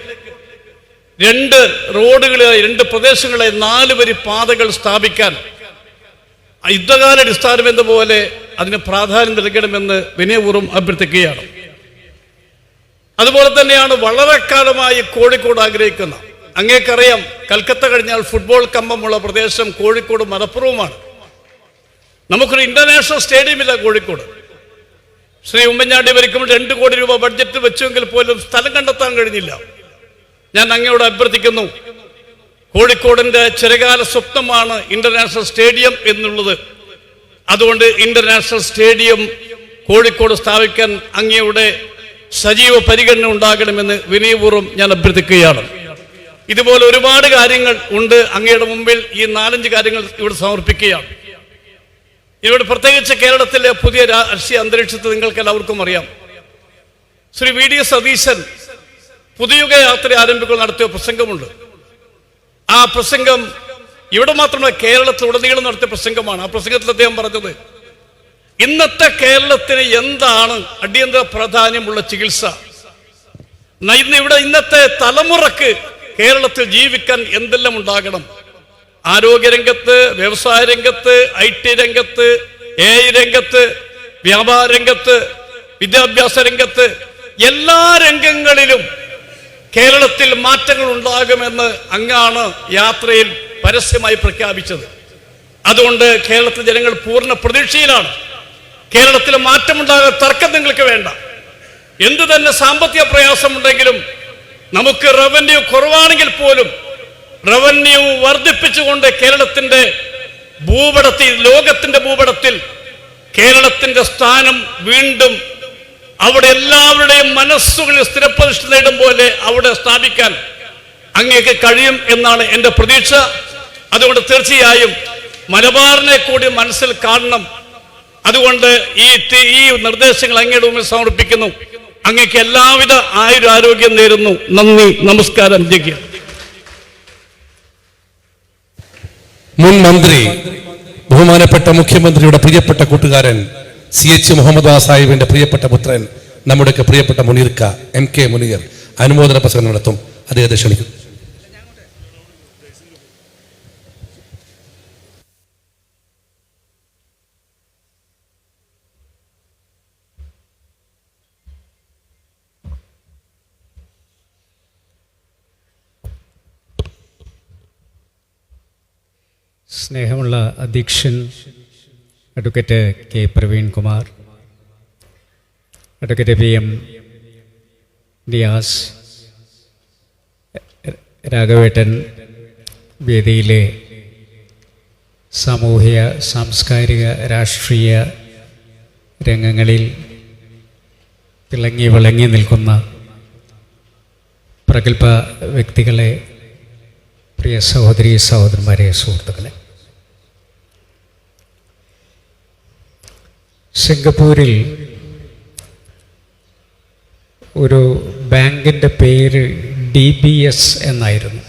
2 റോഡുകളെ, 2 പ്രദേശങ്ങളെ 4 വരി പാതകൾ സ്ഥാപിക്കാൻ യുദ്ധകാലാടിസ്ഥാനം എന്ന പോലെ അതിന് പ്രാധാന്യം നൽകണമെന്ന് വിനയപൂർവ്വം അഭ്യർത്ഥിക്കുകയാണ്. അതുപോലെ തന്നെയാണ് വളരെ കാലമായി കോഴിക്കോട് ആഗ്രഹിക്കുന്ന, അങ്ങേക്കറിയാം, കൽക്കത്ത കഴിഞ്ഞാൽ ഫുട്ബോൾ കമ്പമുള്ള പ്രദേശം കോഴിക്കോട് മലപ്പുറവുമാണ്. നമുക്കൊരു ഇന്റർനാഷണൽ സ്റ്റേഡിയമില്ല കോഴിക്കോട്. ശ്രീ ഉമ്മൻചാണ്ടി ഭരിക്കുമ്പോൾ 2 കോടി രൂപ ബഡ്ജറ്റ് വെച്ചെങ്കിൽ പോലും സ്ഥലം കണ്ടെത്താൻ കഴിഞ്ഞില്ല. ഞാൻ അങ്ങയോട് അഭ്യർത്ഥിക്കുന്നു, കോഴിക്കോടിൻ്റെ ചിരകാല സ്വപ്നമാണ് ഇന്റർനാഷണൽ സ്റ്റേഡിയം എന്നുള്ളത്. അതുകൊണ്ട് ഇന്റർനാഷണൽ സ്റ്റേഡിയം കോഴിക്കോട് സ്ഥാപിക്കാൻ അങ്ങയുടെ സജീവ പരിഗണന ഉണ്ടാകണമെന്ന് വിനയപൂർവ്വം ഞാൻ അഭ്യർത്ഥിക്കുകയാണ്. ഇതുപോലെ ഒരുപാട് കാര്യങ്ങൾ ഉണ്ട്. അങ്ങയുടെ മുമ്പിൽ ഈ 4-5 കാര്യങ്ങൾ ഇവിടെ സമർപ്പിക്കുകയാണ്. ഇവിടെ പ്രത്യേകിച്ച് കേരളത്തിലെ പുതിയ രാഷ്ട്രീയ അന്തരീക്ഷത്തിൽ നിങ്ങൾക്ക് എല്ലാവർക്കും അറിയാം, ശ്രീ VD സതീശൻ പുതുയുഗ യാത്ര ആരംഭിക്കുന്ന നടത്തിയ പ്രസംഗമുണ്ട്. ആ പ്രസംഗം ഇവിടെ മാത്രമല്ല കേരളത്തിലുടനീളം നടത്തിയ പ്രസംഗമാണ്. ആ പ്രസംഗത്തിൽ അദ്ദേഹം പറഞ്ഞത്, ഇന്നത്തെ കേരളത്തിന് എന്താണ് അടിയന്തര പ്രാധാന്യമുള്ള ചികിത്സ, ഇന്നത്തെ തലമുറക്ക് കേരളത്തിൽ ജീവിക്കാൻ എന്തെല്ലാം ഉണ്ടാകണം, ആരോഗ്യരംഗത്ത്, വ്യവസായ രംഗത്ത്, IT രംഗത്ത്, AI രംഗത്ത്, വ്യാപാര രംഗത്ത്, വിദ്യാഭ്യാസ രംഗത്ത്, എല്ലാ രംഗങ്ങളിലും കേരളത്തിൽ മാറ്റങ്ങൾ ഉണ്ടാകുമെന്ന് അങ്ങാണ് യാത്രയിൽ പരസ്യമായി പ്രഖ്യാപിച്ചത്. അതുകൊണ്ട് കേരളത്തിലെ ജനങ്ങൾ പൂർണ്ണ പ്രതീക്ഷയിലാണ്. കേരളത്തിൽ മാറ്റമുണ്ടാകാൻ തർക്കം നിങ്ങൾക്ക് വേണ്ട. എന്തു തന്നെ സാമ്പത്തിക പ്രയാസമുണ്ടെങ്കിലും, നമുക്ക് റവന്യൂ കുറവാണെങ്കിൽ പോലും റവന്യൂ വർദ്ധിപ്പിച്ചുകൊണ്ട് കേരളത്തിന്റെ ഭൂപടത്തിൽ, ലോകത്തിന്റെ ഭൂപടത്തിൽ കേരളത്തിന്റെ സ്ഥാനം വീണ്ടും അവിടെ എല്ലാവരുടെയും മനസ്സുകളിൽ സ്ഥിരപ്രതിഷ്ഠ നേടും പോലെ അവിടെ സ്ഥാപിക്കാൻ അങ്ങേക്ക് കഴിയും എന്നാണ് എൻ്റെ പ്രതീക്ഷ. അതുകൊണ്ട് തീർച്ചയായും മലബാറിനെ കൂടി മനസ്സിൽ കാണണം. അതുകൊണ്ട് ഈ നിർദ്ദേശങ്ങൾ അങ്ങയുടെ മുമ്പിൽ സമർപ്പിക്കുന്നു. അങ്ങേക്ക് എല്ലാവിധ ആയുരാരോഗ്യം നേരുന്നു. നന്ദി, നമസ്കാരം. ജയ്ക്ക് മുൻ മന്ത്രി, ബഹുമാനപ്പെട്ട മുഖ്യമന്ത്രിയുടെ പ്രിയപ്പെട്ട കൂട്ടുകാരൻ CH മുഹമ്മദ് സാഹിബിന്റെ പ്രിയപ്പെട്ട പുത്രൻ, നമ്മുടെയൊക്കെ പ്രിയപ്പെട്ട മുനീർക്ക MK മുനീർ അനുമോദന പ്രസംഗം നടത്തും. അദ്ദേഹത്തെ ക്ഷണിക്കും. സ്നേഹമുള്ള അധ്യക്ഷൻ advocate K. Praveen Kumar, advocate PM Niyas, രാഘവേട്ടൻ, വേദിയിലെ സാമൂഹിക, സാംസ്കാരിക, രാഷ്ട്രീയ രംഗങ്ങളിൽ തിളങ്ങി വിളങ്ങി നിൽക്കുന്ന പ്രഗത്ഭ വ്യക്തികളെ, പ്രിയ സഹോദരി സഹോദരന്മാരെ, സുഹൃത്തുക്കളെ, സിംഗപ്പൂരിൽ ഒരു ബാങ്കിൻ്റെ പേര് DBS എന്നായിരുന്നു.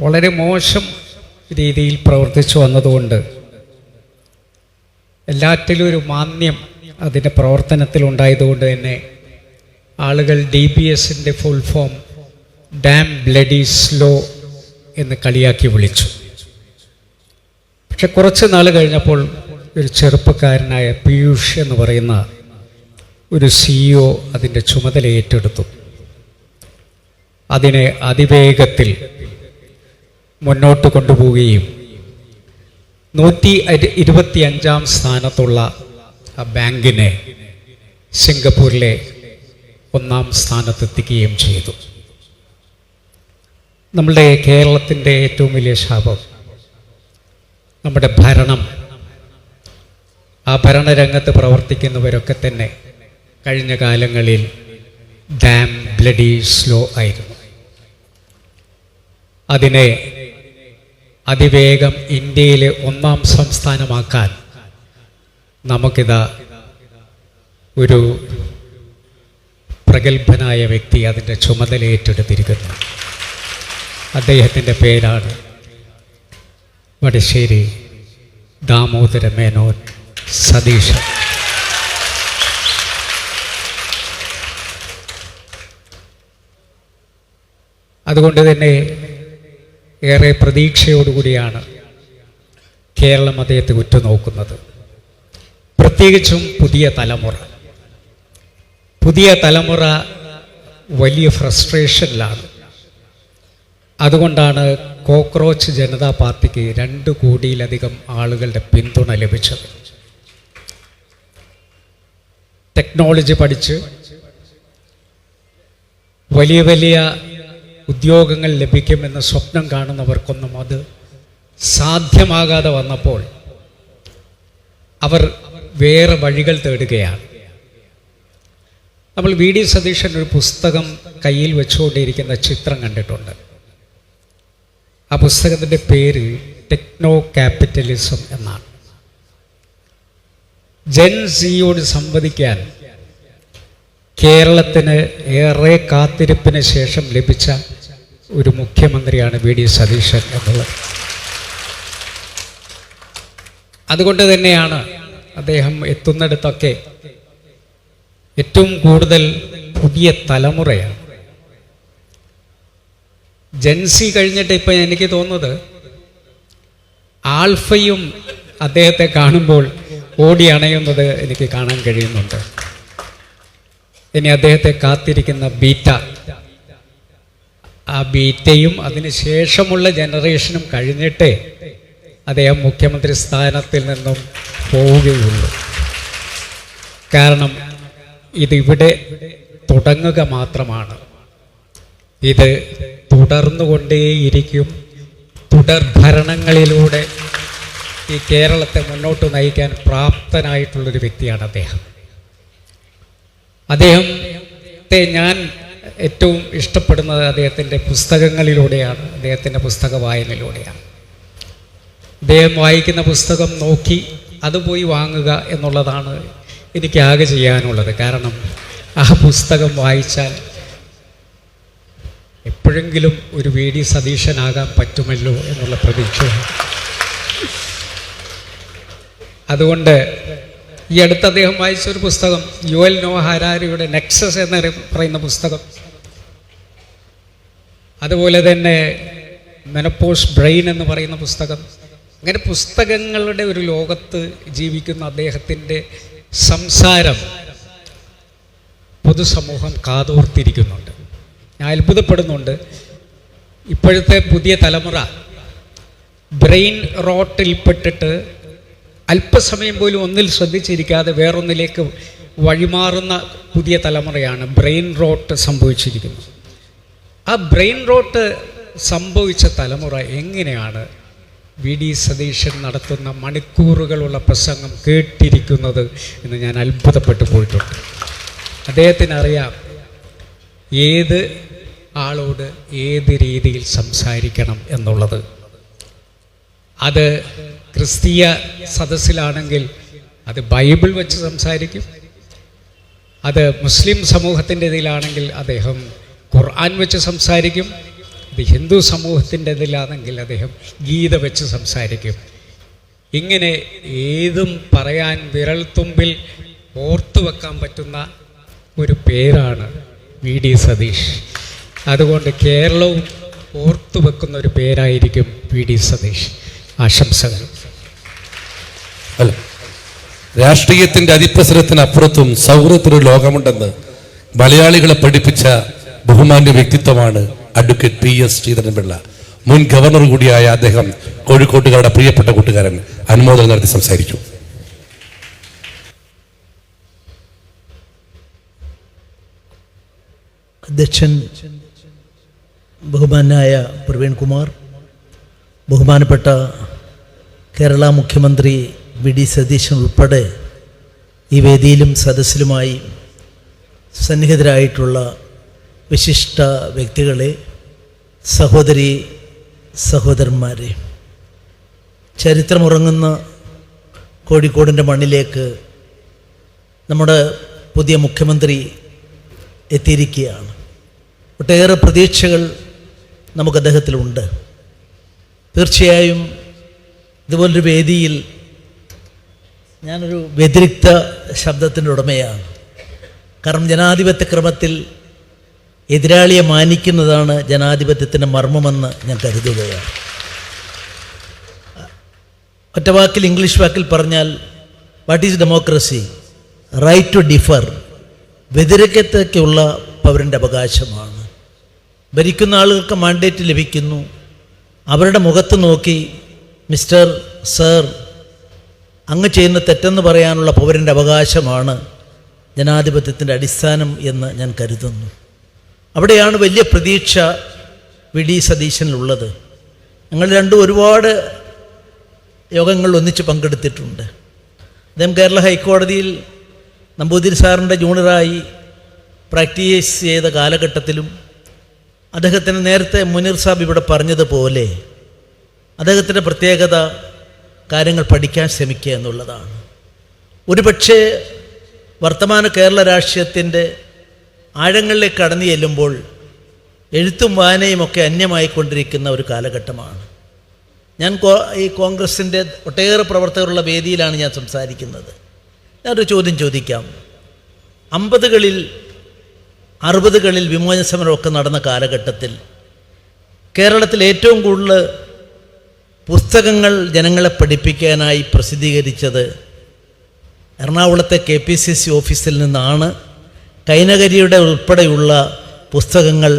വളരെ മോശം രീതിയിൽ പ്രവർത്തിച്ചു വന്നതുകൊണ്ട് എല്ലാറ്റിലും ഒരു മാന്യം അതിൻ്റെ പ്രവർത്തനത്തിലുണ്ടായതുകൊണ്ട് തന്നെ ആളുകൾ DBSൻ്റെ full form dam bloody slow എന്ന് കളിയാക്കി വിളിച്ചു. പക്ഷെ കുറച്ച് നാൾ കഴിഞ്ഞപ്പോൾ ഒരു ചെറുപ്പക്കാരനായ പീയൂഷ് എന്ന് പറയുന്ന ഒരു CEO അതിൻ്റെ ചുമതല ഏറ്റെടുത്തു. അതിനെ അതിവേഗത്തിൽ മുന്നോട്ട് കൊണ്ടുപോവുകയും 125-ാം സ്ഥാനത്തുള്ള ആ ബാങ്കിനെ സിംഗപ്പൂരിലെ 1-ാം സ്ഥാനത്തെത്തിക്കുകയും ചെയ്തു. നമ്മളുടെ കേരളത്തിൻ്റെ ഏറ്റവും വലിയ ശാപം നമ്മുടെ ഭരണം, ആ ഭരണരംഗത്ത് പ്രവർത്തിക്കുന്നവരൊക്കെ തന്നെ കഴിഞ്ഞ കാലങ്ങളിൽ ഡാം ബ്ലഡി സ്ലോ ആയിരുന്നു. അതിനെ അതിവേഗം ഇന്ത്യയിലെ 1-ാം സംസ്ഥാനമാക്കാൻ നമുക്കിതാ ഒരു പ്രഗത്ഭനായ വ്യക്തി അതിൻ്റെ ചുമതല ഏറ്റെടുത്തിരിക്കുന്നു. അദ്ദേഹത്തിൻ്റെ പേരാണ് വടശ്ശേരി ദാമോദര മേനോൻ സതീശൻ. അതുകൊണ്ട് തന്നെ ഏറെ പ്രതീക്ഷയോടുകൂടിയാണ് കേരളം അദ്ദേഹത്തെ ഉറ്റുനോക്കുന്നത്. പ്രത്യേകിച്ചും പുതിയ തലമുറ വലിയ ഫ്രസ്ട്രേഷനിലാണ്. അതുകൊണ്ടാണ് കോക്രോച്ച് ജനതാ പാർട്ടിക്ക് 2 കോടിയിലധികം ആളുകളുടെ പിന്തുണ ലഭിച്ചത്. ടെക്നോളജി പഠിച്ച് വലിയ വലിയ ഉദ്യോഗങ്ങൾ ലഭിക്കുമെന്ന് സ്വപ്നം കാണുന്നവർക്കൊന്നും അത് സാധ്യമാകാതെ വന്നപ്പോൾ അവർ വേറെ വഴികൾ തേടുകയാണ്. നമ്മൾ VD സതീശൻ ഒരു പുസ്തകം കയ്യിൽ വെച്ചുകൊണ്ടിരിക്കുന്ന ചിത്രം കണ്ടിട്ടുണ്ട്. ആ പുസ്തകത്തിൻ്റെ പേര് ടെക്നോ ക്യാപിറ്റലിസം എന്നാണ്. ജെൻ സിയോട് സംവദിക്കാൻ കേരളത്തിന് ഏറെ കാത്തിരിപ്പിന് ശേഷം ലഭിച്ച ഒരു മുഖ്യമന്ത്രിയാണ് VD സതീശൻ എന്നുള്ളത്. അതുകൊണ്ട് തന്നെയാണ് അദ്ദേഹം എത്തുന്നിടത്തൊക്കെ ഏറ്റവും കൂടുതൽ പുതിയ തലമുറയാണ്. ജെൻസി കഴിഞ്ഞിട്ട് ഇപ്പം എനിക്ക് തോന്നുന്നത് ആൽഫയും അദ്ദേഹത്തെ കാണുമ്പോൾ ഓടി അണയുന്നത് എനിക്ക് കാണാൻ കഴിയുന്നുണ്ട്. ഇനി അദ്ദേഹത്തെ കാത്തിരിക്കുന്ന ബീറ്റ, ആ ബീറ്റയും അതിനുശേഷമുള്ള ജനറേഷനും കഴിഞ്ഞിട്ടേ അദ്ദേഹം മുഖ്യമന്ത്രി സ്ഥാനത്തിൽ നിന്നും പോവുകയുള്ളൂ. കാരണം ഇതിവിടെ തുടങ്ങുക മാത്രമാണ്. ഇത് തുടർന്നുകൊണ്ടേയിരിക്കും. തുടർഭരണങ്ങളിലൂടെ ഈ കേരളത്തെ മുന്നോട്ട് നയിക്കാൻ പ്രാപ്തനായിട്ടുള്ളൊരു വ്യക്തിയാണ് അദ്ദേഹം. അദ്ദേഹത്തെ ഞാൻ ഏറ്റവും ഇഷ്ടപ്പെടുന്നത് അദ്ദേഹത്തിൻ്റെ പുസ്തകങ്ങളിലൂടെയാണ്, അദ്ദേഹത്തിൻ്റെ പുസ്തക വായനയിലൂടെയാണ്. അദ്ദേഹം വായിക്കുന്ന പുസ്തകം നോക്കി അത് പോയി വാങ്ങുക എന്നുള്ളതാണ് എനിക്കാകെ ചെയ്യാനുള്ളത്. കാരണം ആ പുസ്തകം വായിച്ചാൽ എപ്പോഴെങ്കിലും ഒരു വി ഡി സതീശനാകാൻ പറ്റുമല്ലോ എന്നുള്ള പ്രതീക്ഷയാണ്. അതുകൊണ്ട് ഈ അടുത്ത് അദ്ദേഹം വായിച്ചൊരു പുസ്തകം, യുവൽ നോഹ ഹരാരിയുടെ നെക്സസ് എന്ന് പറയുന്ന പുസ്തകം, അതുപോലെ തന്നെ മെനപ്പോസ് ബ്രെയിൻ എന്ന് പറയുന്ന പുസ്തകം, അങ്ങനെ പുസ്തകങ്ങളുടെ ഒരു ലോകത്ത് ജീവിക്കുന്ന അദ്ദേഹത്തിൻ്റെ സംസാരം പൊതുസമൂഹം കാതോർത്തിരിക്കുന്നുണ്ട്. ഞാൻ അത്ഭുതപ്പെടുന്നുണ്ട്. ഇപ്പോഴത്തെ പുതിയ തലമുറ ബ്രെയിൻ റോട്ടിൽപ്പെട്ടിട്ട് അല്പസമയം പോലും ഒന്നിൽ ശ്രദ്ധിച്ചിരിക്കാതെ വേറൊന്നിലേക്ക് വഴിമാറുന്ന പുതിയ തലമുറയാണ് ബ്രെയിൻ റോട്ട് സംഭവിച്ചിരിക്കുന്നത്. ആ ബ്രെയിൻ റോട്ട് സംഭവിച്ച തലമുറ എങ്ങനെയാണ് വി ഡി സതീശൻ നടത്തുന്ന മണിക്കൂറുകളുള്ള പ്രസംഗം കേട്ടിരിക്കുന്നത് എന്ന് ഞാൻ അത്ഭുതപ്പെട്ടു പോയിട്ടുണ്ട്. അദ്ദേഹത്തിനറിയാം ഏത് ആളോട് ഏത് രീതിയിൽ സംസാരിക്കണം എന്നുള്ളത്. അത് ക്രിസ്തീയ സദസ്സിലാണെങ്കിൽ അത് ബൈബിൾ വെച്ച് സംസാരിക്കും. അത് മുസ്ലിം സമൂഹത്തിൻ്റെ ഇതിലാണെങ്കിൽ അദ്ദേഹം ഖുർആൻ വെച്ച് സംസാരിക്കും. ഇത് ഹിന്ദു സമൂഹത്തിൻ്റെ ഇതിലാണെങ്കിൽ അദ്ദേഹം ഗീത വെച്ച് സംസാരിക്കും. ഇങ്ങനെ ഏതും പറയാൻ വിരൽത്തുമ്പിൽ ഓർത്തു വെക്കാൻ പറ്റുന്ന ഒരു പേരാണ് വി ഡി സതീഷ്. അതുകൊണ്ട് കേരളവും ഓർത്തു വെക്കുന്ന ഒരു പേരായിരിക്കും വി ഡി സതീഷ്. ആശംസകൾ. അല്ല, രാഷ്ട്രീയത്തിന്റെ അതിപ്രസരത്തിനപ്പുറത്തും സൗഹൃദത്തിനൊരു ലോകമുണ്ടെന്ന് മലയാളികളെ പഠിപ്പിച്ച ബഹുമാന്യ വ്യക്തിത്വമാണ് അഡ്വക്കേറ്റ് PS ശ്രീധരൻപിള്ള. മുൻ ഗവർണർ കൂടിയായ അദ്ദേഹം കോഴിക്കോട്ടുകാരുടെ പ്രിയപ്പെട്ട കൂട്ടുകാരൻ അനുമോദനം നടത്തി സംസാരിച്ചു. അധ്യക്ഷൻ ബഹുമാനായ പ്രവീൺ കുമാർ, ബഹുമാനപ്പെട്ട കേരള മുഖ്യമന്ത്രി വി ഡി സതീശൻ ഉൾപ്പെടെ ഈ വേദിയിലും സദസ്സിലുമായി സന്നിഹിതരായിട്ടുള്ള വിശിഷ്ട വ്യക്തികളെ, സഹോദരി സഹോദരന്മാരെ, ചരിത്രമുറങ്ങുന്ന കോഴിക്കോടിൻ്റെ മണ്ണിലേക്ക് നമ്മുടെ പുതിയ മുഖ്യമന്ത്രി എത്തിയിരിക്കുകയാണ്. ഒട്ടേറെ പ്രതീക്ഷകൾ നമുക്ക് അദ്ദേഹത്തിലുണ്ട്. തീർച്ചയായും ഇതുപോലൊരു വേദിയിൽ ഞാനൊരു വ്യതിരിക്ത ശബ്ദത്തിൻ്റെ ഉടമയാണ്. കാരണം ജനാധിപത്യ ക്രമത്തിൽ എതിരാളിയെ മാനിക്കുന്നതാണ് ജനാധിപത്യത്തിൻ്റെ മർമ്മമെന്ന് ഞാൻ കരുതുകയാണ്. ഒറ്റ വാക്കിൽ, ഇംഗ്ലീഷ് വാക്കിൽ പറഞ്ഞാൽ, what is democracy? Right to differ. വ്യതിരക്കത്തേക്കുള്ള പൗരൻ്റെ അവകാശമാണ്. ഭരിക്കുന്ന ആളുകൾക്ക് മാൻഡേറ്റ് ലഭിക്കുന്നു. അവരുടെ മുഖത്ത് നോക്കി മിസ്റ്റർ, സർ, അങ്ങ് ചെയ്യുന്ന തെറ്റെന്ന് പറയാനുള്ള പൗരൻ്റെ അവകാശമാണ് ജനാധിപത്യത്തിൻ്റെ അടിസ്ഥാനം എന്ന് ഞാൻ കരുതുന്നു. അവിടെയാണ് വലിയ പ്രതീക്ഷ വി ഡി സതീശനിലുള്ളത്. ഞങ്ങൾ രണ്ടും ഒരുപാട് യോഗങ്ങളിൽ ഒന്നിച്ച് പങ്കെടുത്തിട്ടുണ്ട്. അദ്ദേഹം കേരള ഹൈക്കോടതിയിൽ നമ്പൂതിരി സാറിൻ്റെ ജൂനിയറായി പ്രാക്ടീസ് ചെയ്ത കാലഘട്ടത്തിലും അദ്ദേഹത്തിന് നേരത്തെ മുനീർ സാബ് ഇവിടെ പറഞ്ഞതുപോലെ അദ്ദേഹത്തിൻ്റെ പ്രത്യേകത കാര്യങ്ങൾ പഠിക്കാൻ ശ്രമിക്കുക എന്നുള്ളതാണ്. ഒരുപക്ഷെ വർത്തമാന കേരള രാഷ്ട്രീയത്തിൻ്റെ ആഴങ്ങളിലേക്ക് കടന്നു ചെല്ലുമ്പോൾ എഴുത്തും വായനയും ഒക്കെ അന്യമായിക്കൊണ്ടിരിക്കുന്ന ഒരു കാലഘട്ടമാണ്. ഞാൻ ഈ കോൺഗ്രസിൻ്റെ ഒട്ടേറെ പ്രവർത്തകരുള്ള വേദിയിലാണ് ഞാൻ സംസാരിക്കുന്നത്. ഞാനൊരു ചോദ്യം ചോദിക്കാം. 50കളിൽ 60കളിൽ വിമോചന സമരമൊക്കെ നടന്ന കാലഘട്ടത്തിൽ കേരളത്തിൽ ഏറ്റവും കൂടുതൽ പുസ്തകങ്ങൾ ജനങ്ങളെ പഠിപ്പിക്കാനായി പ്രസിദ്ധീകരിച്ചത് എറണാകുളത്തെ KPCC ഓഫീസിൽ നിന്നാണ്. കൈനകരിയുടെ ഉൾപ്പെടെയുള്ള പുസ്തകങ്ങൾ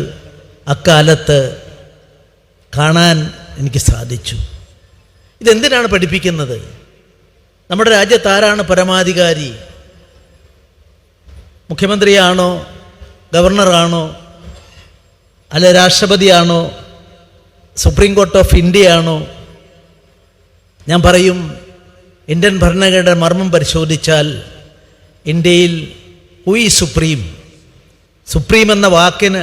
അക്കാലത്ത് കാണാൻ എനിക്ക് സാധിച്ചു. ഇതെന്തിനാണ് പഠിപ്പിക്കുന്നത്? നമ്മുടെ രാജ്യത്ത് ആരാണ് പരമാധികാരി? മുഖ്യമന്ത്രിയാണോ? ഗവർണറാണോ? അല്ല രാഷ്ട്രപതിയാണോ, സുപ്രീം കോർട്ട് ഓഫ് ഇന്ത്യയാണോ? ഞാൻ പറയും, ഇന്ത്യൻ ഭരണഘടനയുടെ മർമ്മം പരിശോധിച്ചാൽ ഇന്ത്യയിൽ ഹു ഈസ് സുപ്രീം, സുപ്രീം എന്ന വാക്കിന്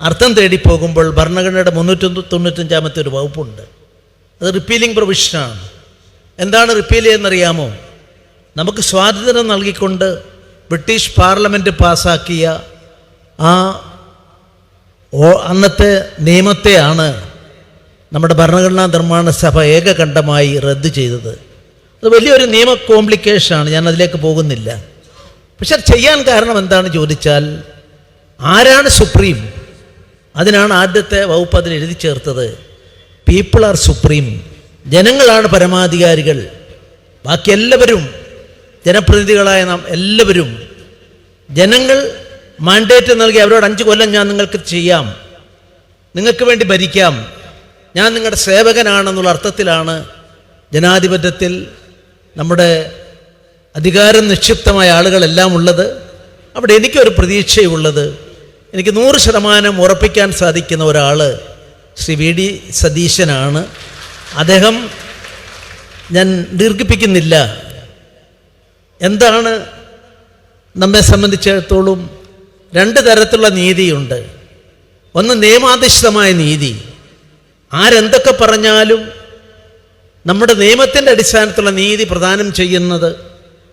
അർത്ഥം തേടിപ്പോകുമ്പോൾ ഭരണഘടനയുടെ 395 ഒരു വകുപ്പുണ്ട്. അത് റിപ്പീലിംഗ് പ്രൊവിഷനാണ്. എന്താണ് റിപ്പീൽ ചെയ്യുന്നറിയാമോ? നമുക്ക് സ്വാതന്ത്ര്യം നൽകിക്കൊണ്ട് ബ്രിട്ടീഷ് പാർലമെൻറ്റ് പാസ്സാക്കിയ ആ അന്നത്തെ നിയമത്തെയാണ് നമ്മുടെ ഭരണഘടനാ നിർമ്മാണ സഭ ഏകകണ്ഠമായി റദ്ദ് ചെയ്തത്. അത് വലിയൊരു നിയമ കോംപ്ലിക്കേഷനാണ്, ഞാൻ അതിലേക്ക് പോകുന്നില്ല. പക്ഷെ അത് ചെയ്യാൻ കാരണം എന്താണെന്ന് ചോദിച്ചാൽ, ആരാണ് സുപ്രീം? അതിനാണ് ആദ്യത്തെ വകുപ്പ് അതിൽ എഴുതി ചേർത്തത്. പീപ്പിൾ ആർ സുപ്രീം, ജനങ്ങളാണ് പരമാധികാരികൾ. ബാക്കി എല്ലാവരും, ജനപ്രതിനിധികളായ നാം എല്ലാവരും, ജനങ്ങൾ മാൻഡേറ്റ് നൽകി അവരോട് 5 കൊല്ലം ഞാൻ നിങ്ങൾക്ക് ചെയ്യാം, നിങ്ങൾക്ക് വേണ്ടി ഭരിക്കാം, ഞാൻ നിങ്ങളുടെ സേവകനാണെന്നുള്ള അർത്ഥത്തിലാണ് ജനാധിപത്യത്തിൽ നമ്മുടെ അധികാരം നിക്ഷിപ്തമായ ആളുകളെല്ലാം ഉള്ളത്. അവിടെ എനിക്കൊരു പ്രതീക്ഷയുള്ളത്, എനിക്ക് 100% ഉറപ്പിക്കാൻ സാധിക്കുന്ന ഒരാൾ ശ്രീ വി ഡി സതീശനാണ്. അദ്ദേഹം, ഞാൻ ദീർഘിപ്പിക്കുന്നില്ല, എന്താണ് നമ്മെ സംബന്ധിച്ചിടത്തോളം 2 തരത്തിലുള്ള നീതിയുണ്ട്. ഒന്ന് നിയമാധിഷ്ഠിതമായ നീതി. ആരെന്തൊക്കെ പറഞ്ഞാലും നമ്മുടെ നിയമത്തിൻ്റെ അടിസ്ഥാനത്തിലുള്ള നീതി പ്രദാനം ചെയ്യുന്നത്,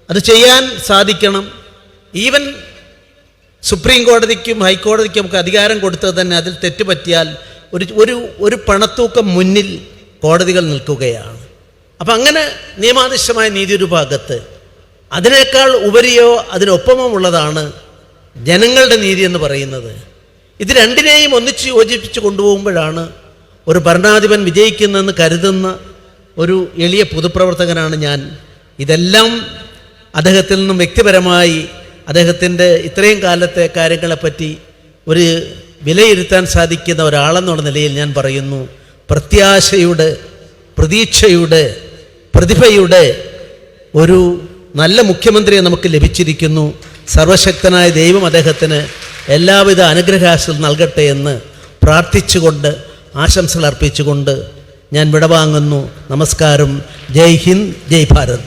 അത് ചെയ്യാൻ സാധിക്കണം. ഈവൻ സുപ്രീം കോടതിക്കും ഹൈക്കോടതിക്കും ഒക്കെ അധികാരം കൊടുത്തത് തന്നെ അതിൽ തെറ്റുപറ്റിയാൽ ഒരു പണത്തൂക്കം മുന്നിൽ കോടതികൾ നിൽക്കുകയാണ്. അപ്പം അങ്ങനെ നിയമാധിഷ്ഠമായ നീതി ഒരു ഭാഗത്ത്, അതിനേക്കാൾ ഉപരിയോ അതിനൊപ്പമോ ഉള്ളതാണ് ജനങ്ങളുടെ നീതി എന്ന് പറയുന്നത്. ഇത് രണ്ടിനെയും ഒന്നിച്ച് യോജിപ്പിച്ച് കൊണ്ടുപോകുമ്പോഴാണ് ഒരു ഭരണാധിപൻ വിജയിക്കുന്നതെന്ന് കരുതുന്ന ഒരു എളിയ പൊതുപ്രവർത്തകനാണ് ഞാൻ. ഇതെല്ലാം അദ്ദേഹത്തിൽ നിന്നും വ്യക്തിപരമായി അദ്ദേഹത്തിൻ്റെ ഇത്രയും കാലത്തെ കാര്യങ്ങളെപ്പറ്റി ഒരു വിലയിരുത്താൻ സാധിക്കുന്ന ഒരാളെന്നുള്ള നിലയിൽ ഞാൻ പറയുന്നു, പ്രത്യാശയുടെ, പ്രതീക്ഷയുടെ, പ്രതിഭയുടെ ഒരു നല്ല മുഖ്യമന്ത്രിയെ നമുക്ക് ലഭിച്ചിരിക്കുന്നു. സർവശക്തനായ ദൈവം അദ്ദേഹത്തിന് എല്ലാവിധ അനുഗ്രഹാശം നൽകട്ടെ എന്ന് പ്രാർത്ഥിച്ചുകൊണ്ട്, ആശംസകൾ അർപ്പിച്ചുകൊണ്ട് ഞാൻ വിടവാങ്ങുന്നു. നമസ്കാരം. ജയ് ഹിന്ദ്, ജയ് ഭാരത്.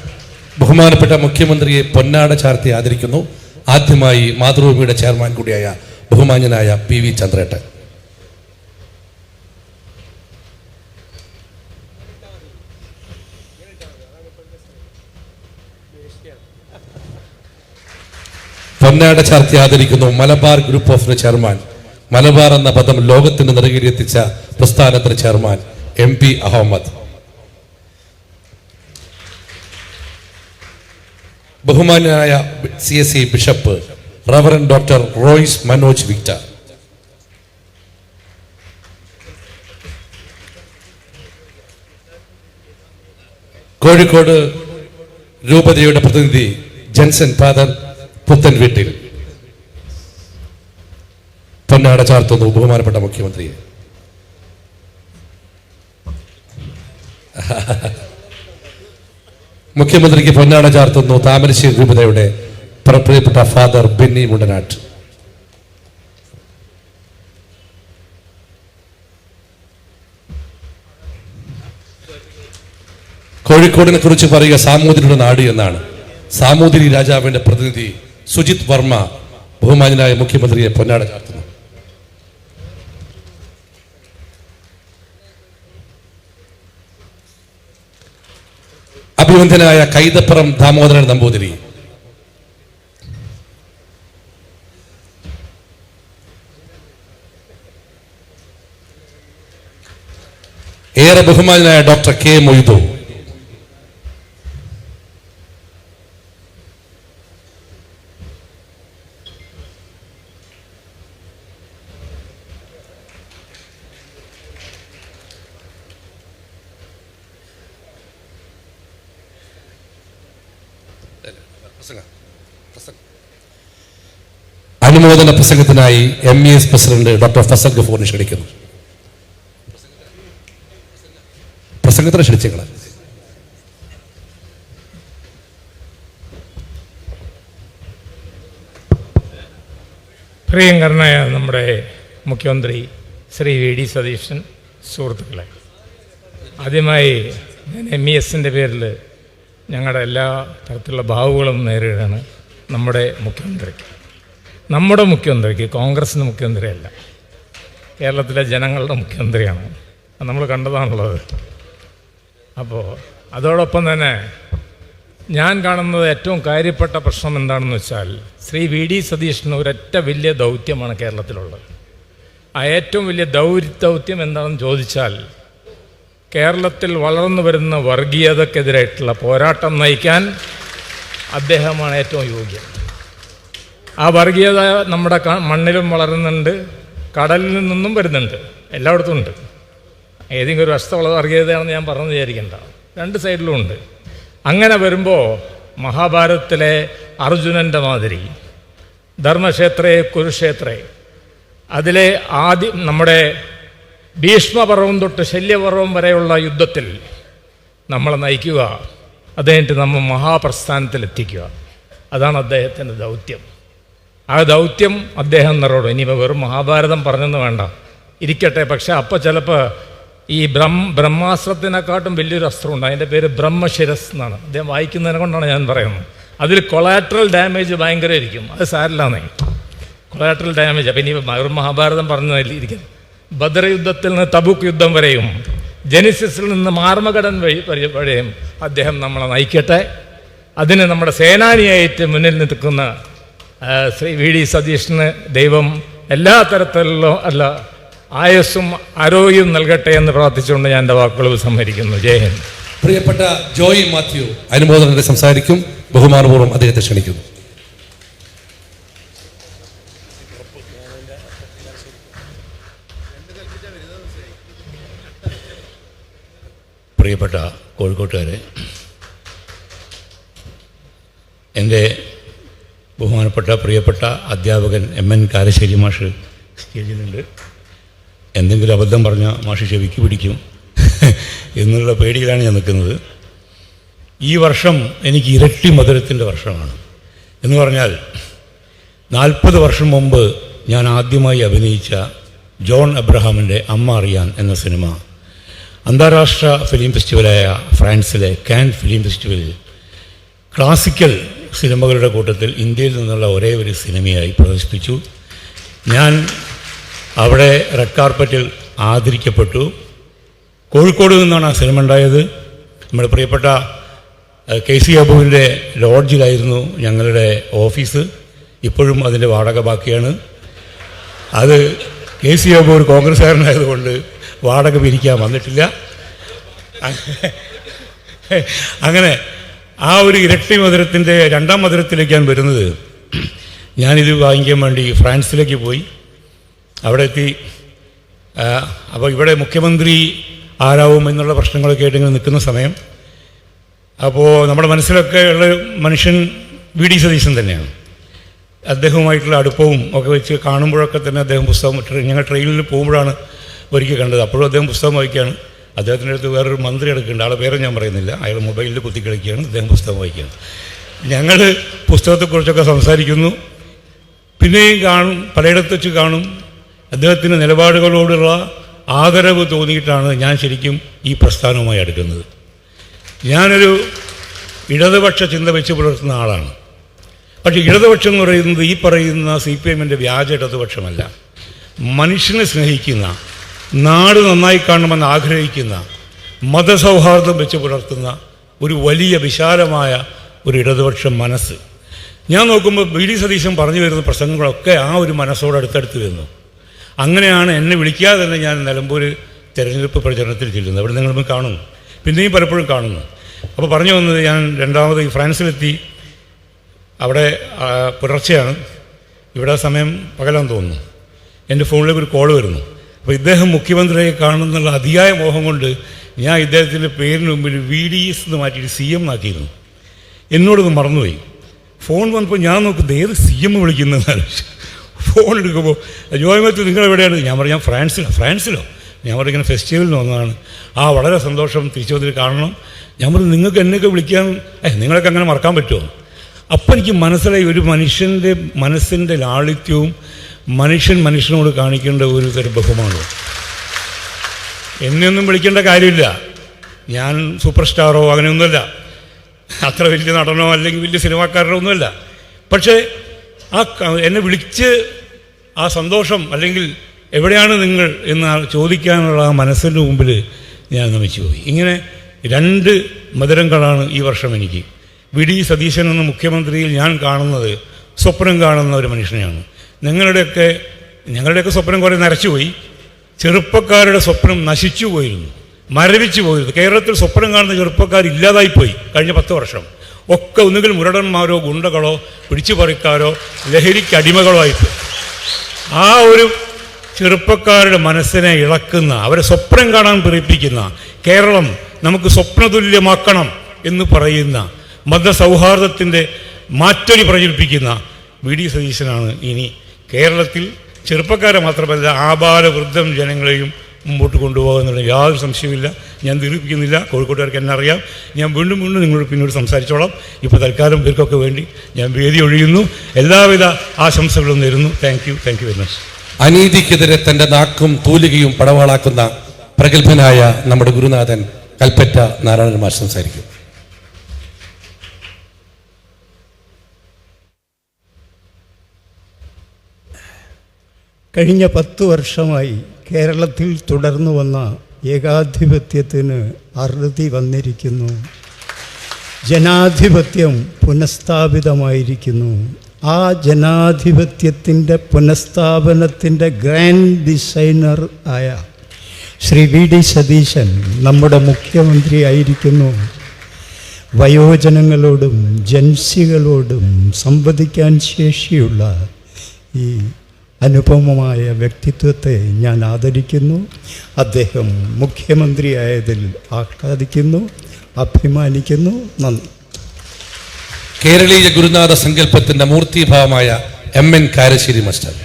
ബഹുമാനപ്പെട്ട മുഖ്യമന്ത്രിയെ പൊന്നാട ചാർത്തി ആദരിക്കുന്നു. ആദ്യമായി മാതൃഭൂമിയുടെ ചെയർമാൻ കൂടിയായ ബഹുമാന്യനായ PV ചന്ദ്രേട്ടൻ. പൊന്നാട ചാർത്തി ആദരിക്കുന്നു Malabar group of chairman, Malabar എന്ന പദം ലോകത്തിന് നെറുകയിലെത്തിച്ച പ്രസ്ഥാനത്തിന് ചെയർമാൻ MP അഹമ്മദ്. ബഹുമാന്യനായ CSE bishop reverend doctor Royce Manoj Victor. Kozhikode രൂപതയുടെ പ്രതിനിധി ജൻസൺ ഫാദർ പുത്തൻ വീട്ടിൽ. പൊന്നാട ചാർത്തുന്നു ബഹുമാനപ്പെട്ട മുഖ്യമന്ത്രിയെ. മുഖ്യമന്ത്രിക്ക് പൊന്നാട ചാർത്തുന്നു താമരശ്ശേരി രൂപതയുടെ പ്രിയപ്പെട്ട ഫാദർ ബെന്നി മുണ്ടനാട്ട്. കോഴിക്കോടിനെ കുറിച്ച് പറയുക സാമൂതിരിയുടെ നാട് എന്നാണ്. സാമൂതിരി രാജാവിന്റെ പ്രതിനിധി സുജിത് വർമ്മ ബഹുമാന്യനായ മുഖ്യമന്ത്രിയെ പൊന്നാട ചാർത്തുന്നു. അഭിവന്ദനായ കൈതപ്പുറം ദാമോദരൻ നമ്പൂതിരി. ഏറെ ബഹുമാനായ ഡോക്ടർ K മൊയ്തു. അനുമോദന പ്രസംഗത്തിനായി MES പ്രസിഡന്റ് ഡോക്ടർ ഫസൽ ഗഫൂറിനെ ക്ഷണിക്കുന്നു. പ്രസംഗത്തിന് ക്ഷണിച്ചേക്കളെ. പ്രിയങ്കരനായ നമ്മുടെ മുഖ്യമന്ത്രി ശ്രീ വി ഡി സതീശൻ, സുഹൃത്തുക്കളെ, ആദ്യമായി ഞാൻ MESൻ്റെ പേരിൽ ഞങ്ങളുടെ എല്ലാ തരത്തിലുള്ള ഭാവുകളും നേരിടുകയാണ് നമ്മുടെ മുഖ്യമന്ത്രിക്ക്, കോൺഗ്രസിൻ്റെ മുഖ്യമന്ത്രിയല്ല, കേരളത്തിലെ ജനങ്ങളുടെ മുഖ്യമന്ത്രിയാണ്. നമ്മൾ കണ്ടതാണുള്ളത്. അപ്പോൾ അതോടൊപ്പം തന്നെ ഞാൻ കാണുന്നത് ഏറ്റവും കാര്യപ്പെട്ട പ്രശ്നം എന്താണെന്ന് വെച്ചാൽ, ശ്രീ വി ഡി സതീശന് ഒരൊറ്റ വലിയ ദൗത്യമാണ് കേരളത്തിലുള്ളത്. ആ ഏറ്റവും വലിയ ദൗത്യം എന്താണെന്ന് ചോദിച്ചാൽ, കേരളത്തിൽ വളർന്നു വരുന്ന വർഗീയതക്കെതിരായിട്ടുള്ള പോരാട്ടം നയിക്കാൻ അദ്ദേഹമാണ് ഏറ്റവും യോഗ്യൻ. ആ വർഗീയത നമ്മുടെ മണ്ണിലും വളരുന്നുണ്ട്, കടലിൽ നിന്നും വരുന്നുണ്ട്, എല്ലായിടത്തും ഉണ്ട്. ഏതെങ്കിലും ഒരു വശത്തുള്ള വർഗീയതയാണെന്ന് ഞാൻ പറഞ്ഞു വിചാരിക്കേണ്ട, രണ്ട് സൈഡിലും ഉണ്ട്. അങ്ങനെ വരുമ്പോൾ മഹാഭാരതത്തിലെ അർജുനൻ്റെ മാതിരി ധർമ്മക്ഷേത്രേ കുരുക്ഷേത്രേ, അതിലെ ആദ്യം നമ്മുടെ ഭീഷ്മപർവം തൊട്ട് ശല്യപർവം വരെയുള്ള യുദ്ധത്തിൽ നമ്മളെ നയിക്കുക, അത് കഴിഞ്ഞിട്ട് നമ്മൾ മഹാപ്രസ്ഥാനത്തിലെത്തിക്കുക. അതാണ് അദ്ദേഹത്തിൻ്റെ ദൗത്യം. ആ ദൗത്യം അദ്ദേഹം നിറവേറും. ഇനിയിപ്പോൾ വെറും മഹാഭാരതം പറഞ്ഞെന്ന് വേണ്ട, ഇരിക്കട്ടെ. പക്ഷേ അപ്പോൾ ചിലപ്പോൾ ഈ ബ്രഹ്മാസ്ത്രത്തിനെക്കാട്ടും വലിയൊരു അസ്ത്രമുണ്ട്, അതിൻ്റെ പേര് ബ്രഹ്മശിരസ് എന്നാണ്. അദ്ദേഹം വായിക്കുന്നതിനെ കൊണ്ടാണ് ഞാൻ പറയുന്നത്. അതിൽ കൊളാട്രൽ ഡാമേജ് ഭയങ്കരമായിരിക്കും. അത് സാരില്ലാന്നേ, കൊളാട്രൽ ഡാമേജ്. അപ്പം ഇനി മഹാഭാരതം പറഞ്ഞതിലിരിക്കും. ബദർ യുദ്ധത്തിൽ നിന്ന് തബൂക്ക് യുദ്ധം വരെയും, ജെനിസിസിൽ നിന്ന് മാർമഗഡൻ വരെയും അദ്ദേഹം നമ്മളെ നയിക്കട്ടെ. അതിന് നമ്മുടെ സേനാനിയായിട്ട് മുന്നിൽ നിൽക്കുന്ന ശ്രീ വി ഡി സതീശന് ദൈവം എല്ലാ തരത്തിലുള്ള ആയുസ്സും ആരോഗ്യവും നൽകട്ടെ എന്ന് പ്രാർത്ഥിച്ചുകൊണ്ട് ഞാൻ എൻ്റെ വാക്കുകൾ സംഹരിക്കുന്നു. ജയ് ഹിന്ദ്. പ്രിയപ്പെട്ട ജോയി മാത്യു അനുമോദനത്തെ സംസാരിക്കും. ബഹുമാനപൂർവ്വം അദ്ദേഹത്തെ ക്ഷണിക്കുന്നു. പ്രിയപ്പെട്ട കോഴിക്കോട്ടുകാരെ, എൻ്റെ ബഹുമാനപ്പെട്ട പ്രിയപ്പെട്ട അധ്യാപകൻ MN കാരശ്ശേരി മാഷ് സ്റ്റേജിലുണ്ട്. എന്തെങ്കിലും അബദ്ധം പറഞ്ഞാൽ മാഷ് ചെവിക്ക് പിടിക്കും എന്നുള്ള പേടിയിലാണ് ഞാൻ നിൽക്കുന്നത്. ഈ വർഷം എനിക്ക് ഇരട്ടി മധുരത്തിൻ്റെ വർഷമാണ്. എന്ന് പറഞ്ഞാൽ 40 വർഷം മുമ്പ് ഞാൻ ആദ്യമായി അഭിനയിച്ച ജോൺ എബ്രഹാമിൻ്റെ അമ്മ അറിയാൻ എന്ന സിനിമ അന്താരാഷ്ട്ര ഫിലിം ഫെസ്റ്റിവലായ ഫ്രാൻസിലെ കാൻ ഫിലിം ഫെസ്റ്റിവലിൽ ക്ലാസിക്കൽ സിനിമകളുടെ കൂട്ടത്തിൽ ഇന്ത്യയിൽ നിന്നുള്ള ഒരേ ഒരു സിനിമയായി പ്രദർശിപ്പിച്ചു. ഞാൻ അവിടെ റെഡ് കാർപ്പറ്റിൽ ആദരിക്കപ്പെട്ടു. കോഴിക്കോട് നിന്നാണ് ആ സിനിമ ഉണ്ടായത്. നമ്മുടെ പ്രിയപ്പെട്ട KC അബുവിൻ്റെ ലോഡ്ജിലായിരുന്നു ഞങ്ങളുടെ ഓഫീസ്. ഇപ്പോഴും അതിൻ്റെ വാടക ബാക്കിയാണ്. അത് KC അബു ഒരു കോൺഗ്രസ്സുകാരനായതുകൊണ്ട് വാടക പിരിക്കാൻ വന്നിട്ടില്ല. അങ്ങനെ ആ ഒരു ഇരട്ടി മധുരത്തിൻ്റെ രണ്ടാം മധുരത്തിലേക്ക് ഞാൻ വരുന്നത്, ഞാനിത് വാങ്ങിക്കാൻ വേണ്ടി ഫ്രാൻസിലേക്ക് പോയി. അവിടെ എത്തി. അപ്പോൾ ഇവിടെ മുഖ്യമന്ത്രി ആരാവും എന്നുള്ള പ്രശ്നങ്ങളൊക്കെ ആയിട്ട് ഇങ്ങനെ നിൽക്കുന്ന സമയം, അപ്പോൾ നമ്മുടെ മനസ്സിലൊക്കെ ഉള്ള മനുഷ്യൻ വി ഡി സതീശൻ തന്നെയാണ്. അദ്ദേഹവുമായിട്ടുള്ള അടുപ്പവും ഒക്കെ വെച്ച് കാണുമ്പോഴൊക്കെ തന്നെ അദ്ദേഹം പുസ്തകം, ഞങ്ങൾ ട്രെയിനിൽ പോകുമ്പോഴാണ് ഒരിക്കൽ കണ്ടത്. അപ്പോഴും അദ്ദേഹം പുസ്തകം വായിക്കുകയാണ്. അദ്ദേഹത്തിൻ്റെ അടുത്ത് വേറൊരു മന്ത്രി എടുക്കുന്നുണ്ട്, ആളെ പേരെ ഞാൻ പറയുന്നില്ല. അയാൾ മൊബൈലിൽ കുത്തിക്കളിക്കുകയാണ്, അദ്ദേഹം പുസ്തകം വായിക്കുകയാണ്. ഞങ്ങൾ പുസ്തകത്തെക്കുറിച്ചൊക്കെ സംസാരിക്കുന്നു. പിന്നെയും കാണും, പലയിടത്ത് വെച്ച് കാണും. അദ്ദേഹത്തിൻ്റെ നിലപാടുകളോടുള്ള ആദരവ് തോന്നിയിട്ടാണ് ഞാൻ ശരിക്കും ഈ പ്രസ്ഥാനവുമായി അടുക്കുന്നത്. ഞാനൊരു ഇടതുപക്ഷ ചിന്ത വെച്ച് പുലർത്തുന്ന ആളാണ്. പക്ഷേ ഇടതുപക്ഷം എന്ന് പറയുന്നത് ഈ പറയുന്ന CPMൻ്റെ വ്യാജ ഇടതുപക്ഷമല്ല. മനുഷ്യനെ സ്നേഹിക്കുന്ന, നാട് നന്നായി കാണണമെന്ന് ആഗ്രഹിക്കുന്ന, മതസൗഹാർദ്ദം വെച്ച് പുലർത്തുന്ന ഒരു വലിയ വിശാലമായ ഒരു ഇടതുപക്ഷ മനസ്സ്. ഞാൻ നോക്കുമ്പോൾ വി ഡി സതീശൻ പറഞ്ഞു വരുന്ന പ്രസംഗങ്ങളൊക്കെ ആ ഒരു മനസ്സോട് അടുത്തടുത്ത് വരുന്നു. അങ്ങനെയാണ് എന്നെ വിളിക്കാതെ തന്നെ ഞാൻ നിലമ്പൂർ തെരഞ്ഞെടുപ്പ് പ്രചരണത്തിൽ ചെല്ലുന്നത്. അവിടെ നിങ്ങൾ കാണുന്നു, പിന്നെയും പലപ്പോഴും കാണുന്നു. അപ്പോൾ പറഞ്ഞു വന്നത്, ഞാൻ രണ്ടാമത് ഈ ഫ്രാൻസിലെത്തി. അവിടെ പുലർച്ചെയാണ്, ഇവിടെ സമയം പകലാന്ന് തോന്നുന്നു. എൻ്റെ ഫോണിലേക്ക് ഒരു കോൾ വരുന്നു. അപ്പോൾ ഇദ്ദേഹം മുഖ്യമന്ത്രിയെ കാണുന്നുള്ള അതിയായ മോഹം കൊണ്ട് ഞാൻ ഇദ്ദേഹത്തിൻ്റെ പേരിന് മുമ്പിൽ VDS എന്ന് മാറ്റിയിട്ട് CM ആക്കിയിരുന്നു. എന്നോടൊന്ന് മറന്നുപോയി. ഫോൺ വന്നപ്പോൾ ഞാൻ നോക്കുന്നത് ഏത് CM വിളിക്കുന്നതെന്നാണ്. ഫോൺ എടുക്കുമ്പോൾ ജോയ്മത്ത് നിങ്ങളെവിടെയാണ്? ഞാൻ പറഞ്ഞു ഞാൻ ഫ്രാൻസിലോ ഞാൻ പറഞ്ഞു ഇങ്ങനെ ഫെസ്റ്റിവലിന് വന്നതാണ്. വളരെ സന്തോഷം, തിരിച്ചു വന്നിട്ട് കാണണം. ഞാൻ പറഞ്ഞു നിങ്ങൾക്ക് എന്നെയൊക്കെ വിളിക്കാൻ നിങ്ങളൊക്കെ അങ്ങനെ മറക്കാൻ പറ്റുമോ? അപ്പം എനിക്ക് മനസ്സിലായി ഒരു മനുഷ്യൻ്റെ മനസ്സിൻ്റെ ലാളിത്യവും മനുഷ്യൻ മനുഷ്യനോട് കാണിക്കേണ്ട ഒരു തരം ബഹുമാനവും. എന്നെയൊന്നും വിളിക്കേണ്ട കാര്യമില്ല, ഞാൻ സൂപ്പർ സ്റ്റാറോ അങ്ങനെയൊന്നുമല്ല, അത്ര വലിയ നടനോ അല്ലെങ്കിൽ വലിയ സിനിമാക്കാരനോ ഒന്നുമല്ല. പക്ഷേ എന്നെ വിളിച്ച് ആ സന്തോഷം അല്ലെങ്കിൽ എവിടെയാണ് നിങ്ങൾ എന്ന് ചോദിക്കാനുള്ള ആ മനസ്സിൻ്റെ മുമ്പിൽ ഞാൻ നമിച്ചു പോയി. ഇങ്ങനെ 2 മധുരങ്ങളാണ് ഈ വർഷം എനിക്ക്. വി.ഡി. സതീശൻ എന്ന മുഖ്യമന്ത്രിയിൽ ഞാൻ കാണുന്നത് സ്വപ്നം കാണുന്ന ഒരു മനുഷ്യനെയാണ്. ഞങ്ങളുടെയൊക്കെ സ്വപ്നം കുറേ നരച്ചുപോയി. ചെറുപ്പക്കാരുടെ സ്വപ്നം നശിച്ചു പോയിരുന്നു, മരവിച്ചു പോയിരുന്നു. കേരളത്തിൽ സ്വപ്നം കാണുന്ന ചെറുപ്പക്കാർ ഇല്ലാതായിപ്പോയി കഴിഞ്ഞ 10 വർഷം. ഒക്കെ ഒന്നുകിൽ മുരടന്മാരോ ഗുണ്ടകളോ പിടിച്ചുപറിക്കാരോ ലഹരിക്ക് അടിമകളോ ആയിപ്പോയി. ആ ഒരു ചെറുപ്പക്കാരുടെ മനസ്സിനെ ഇളക്കുന്ന, അവരെ സ്വപ്നം കാണാൻ പ്രേരിപ്പിക്കുന്ന, കേരളം നമുക്ക് സ്വപ്നതുല്യമാക്കണം എന്ന് പറയുന്ന, മതസൗഹാർദ്ദത്തിൻ്റെ മാറ്റൊലി പ്രചരിപ്പിക്കുന്ന വി.ഡി. സതീശനാണ് ഇനി കേരളത്തിൽ ചെറുപ്പക്കാരെ മാത്രമല്ല ആബാലവൃദ്ധം ജനങ്ങളെയും മുമ്പോട്ട് കൊണ്ടുപോകുന്നുള്ള യാതൊരു സംശയമില്ല. ഞാൻ ദീർഘിപ്പിക്കുന്നില്ല, കോഴിക്കോട്ടുകാർക്ക് എന്നെ അറിയാം. ഞാൻ വീണ്ടും നിങ്ങളോട് പിന്നീട് സംസാരിച്ചോളാം. ഇപ്പോൾ തൽക്കാലം ഇവർക്കൊക്കെ വേണ്ടി ഞാൻ വേദി ഒഴിയുന്നു. എല്ലാവിധ ആശംസകളും നേരുന്നു. Thank you very much. അനീതിക്കെതിരെ തൻ്റെ നാക്കും തൂലികയും പടവാളാക്കുന്ന പ്രഗത്ഭനായ നമ്മുടെ ഗുരുനാഥൻ കൽപ്പറ്റ നാരായണൻ മാഷ് സംസാരിക്കും. കഴിഞ്ഞ 10 വർഷമായി കേരളത്തിൽ തുടർന്നു വന്ന ഏകാധിപത്യത്തിന് അറുതി വന്നിരിക്കുന്നു. ജനാധിപത്യം പുനഃസ്ഥാപിതമായിരിക്കുന്നു. ആ ജനാധിപത്യത്തിൻ്റെ പുനഃസ്ഥാപനത്തിൻ്റെ ഗ്രാൻഡ് ഡിസൈനർ ആയ ശ്രീ വി.ഡി. സതീശൻ നമ്മുടെ മുഖ്യമന്ത്രി ആയിരിക്കുന്നു. വയോജനങ്ങളോടും ജൻസികളോടും സംവദിക്കാൻ ശേഷിയുള്ള ഈ അനുപമമായ വ്യക്തിത്വത്തെ ഞാൻ ആദരിക്കുന്നു. അദ്ദേഹം മുഖ്യമന്ത്രിയായതിൽ ആഹ്ലാദിക്കുന്നു, അഭിമാനിക്കുന്നു. നന്ദി. കേരളീയ ഗുരുനാഥ സങ്കല്പത്തിന്റെ മൂർത്തിഭാവമായ M.N. കാരശ്ശേരി മാസ്റ്റർ.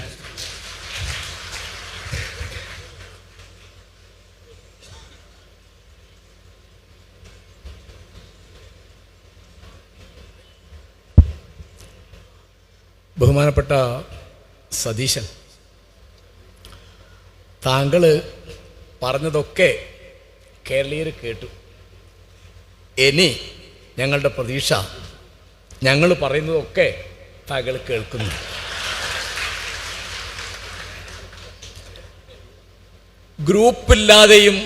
ബഹുമാനപ്പെട്ട സതീശൻ, താങ്കൾ പറഞ്ഞതൊക്കെ കേരളീയർ കേട്ടു. ഇനി ഞങ്ങളുടെ പ്രതീക്ഷ ഞങ്ങൾ പറയുന്നതൊക്കെ താങ്കൾ കേൾക്കുന്നു. ഗ്രൂപ്പില്ലാതെയും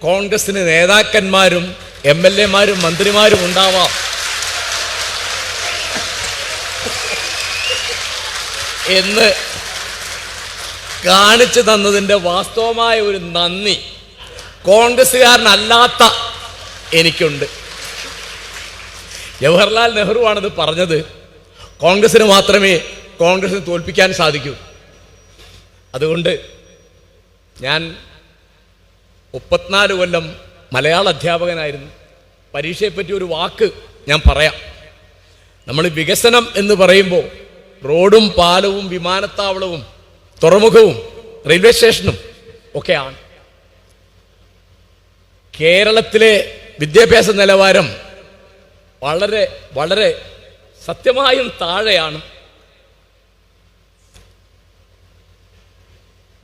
കോൺഗ്രസിന് നേതാക്കന്മാരും MLA-മാരും മന്ത്രിമാരും ഉണ്ടാവാം എന്ന് കാണിച്ചു തന്നതിൻ്റെ വാസ്തവമായ ഒരു നന്ദി കോൺഗ്രസ്സുകാരനല്ലാത്ത എനിക്കുണ്ട്. ജവഹർലാൽ നെഹ്റു ആണത് പറഞ്ഞത്. കോൺഗ്രസിന് മാത്രമേ കോൺഗ്രസിനെ തോൽപ്പിക്കാൻ സാധിക്കൂ. അതുകൊണ്ട് ഞാൻ 34 കൊല്ലം മലയാള അധ്യാപകനായിരുന്നു. പരീക്ഷയെപ്പറ്റി ഒരു വാക്ക് ഞാൻ പറയാം. നമ്മൾ വികസനം എന്ന് പറയുമ്പോൾ റോഡും പാലവും വിമാനത്താവളവും തുറമുഖവും റെയിൽവേ സ്റ്റേഷനും ഒക്കെയാണ്. കേരളത്തിലെ വിദ്യാഭ്യാസ നിലവാരം വളരെ വളരെ സത്യമായും താഴെയാണ്.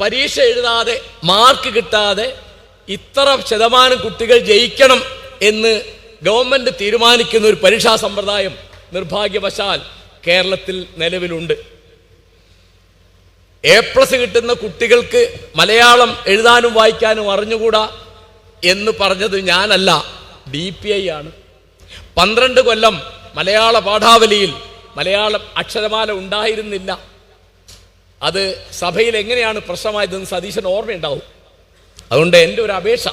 പരീക്ഷ എഴുതാതെ മാർക്ക് കിട്ടാതെ ഇത്ര ശതമാനം കുട്ടികൾ ജയിക്കണം എന്ന് ഗവൺമെൻറ് തീരുമാനിക്കുന്ന ഒരു പരീക്ഷാ സമ്പ്രദായം നിർഭാഗ്യവശാൽ കേരളത്തിൽ നിലവിലുണ്ട്. A+ കിട്ടുന്ന കുട്ടികൾക്ക് മലയാളം എഴുതാനും വായിക്കാനും അറിഞ്ഞുകൂടാ എന്ന് പറഞ്ഞത് ഞാനല്ല, DPI ആണ്. 12 കൊല്ലം മലയാള പാഠാവലിയിൽ മലയാളം അക്ഷരമാല ഉണ്ടായിരുന്നില്ല. അത് സഭയിൽ എങ്ങനെയാണ് പ്രശ്നമായതെന്ന് സതീശൻ ഓർമ്മയുണ്ടാവും. അതുകൊണ്ട് എൻ്റെ ഒരു അപേക്ഷ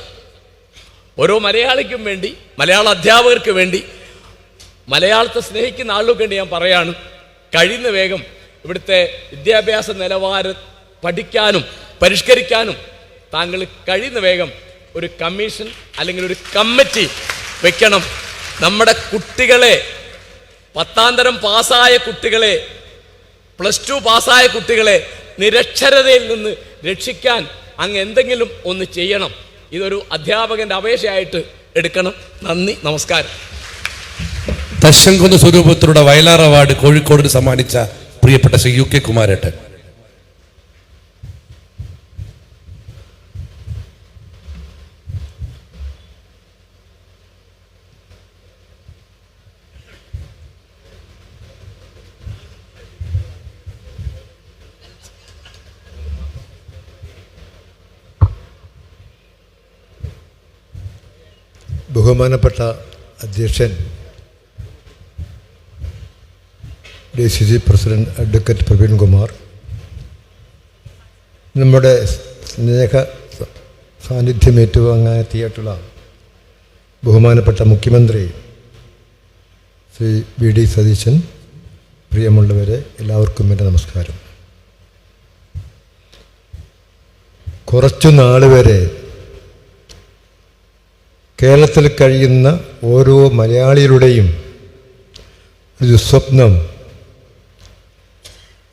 ഓരോ മലയാളിക്കും വേണ്ടി, മലയാള അധ്യാപകർക്ക് വേണ്ടി, മലയാളത്തെ സ്നേഹിക്കുന്ന ആളുകൾക്ക് വേണ്ടി ഞാൻ പറയാണ്, കഴിയുന്ന വേഗം ഇവിടുത്തെ വിദ്യാഭ്യാസ നിലവാരം പഠിക്കാനും പരിഷ്കരിക്കാനും താങ്കൾ കഴിയുന്ന വേഗം ഒരു കമ്മീഷൻ അല്ലെങ്കിൽ ഒരു കമ്മിറ്റി വെക്കണം. നമ്മുടെ കുട്ടികളെ, 10ാം തരം പാസ്സായ കുട്ടികളെ, +2 പാസ്സായ കുട്ടികളെ നിരക്ഷരതയിൽ നിന്ന് രക്ഷിക്കാൻ അങ്ങ് എന്തെങ്കിലും ഒന്ന് ചെയ്യണം. ഇതൊരു അധ്യാപകൻ്റെ അപേക്ഷയായിട്ട് എടുക്കണം. നന്ദി, നമസ്കാരം. തശങ്കുന്ന സ്വരൂപത്തിലൂടെ വയലാർ അവാർഡ് കോഴിക്കോടിന് സമ്മാനിച്ച പ്രിയപ്പെട്ട ശ്രീ UK കുമാരേട്ടൻ. ബഹുമാനപ്പെട്ട അധ്യക്ഷൻ DCC president advocate Praveen Kumar, നമ്മുടെ സ്നേഹ സാന്നിധ്യം ഏറ്റുവാങ്ങാനെത്തിയിട്ടുള്ള ബഹുമാനപ്പെട്ട മുഖ്യമന്ത്രി ശ്രീ VD സതീശൻ, പ്രിയമുള്ളവരെ എല്ലാവർക്കും എൻ്റെ നമസ്കാരം. കുറച്ചു നാൾ വരെ കേരളത്തിൽ കഴിയുന്ന ഓരോ മലയാളികളുടെയും ഒരു സ്വപ്നം,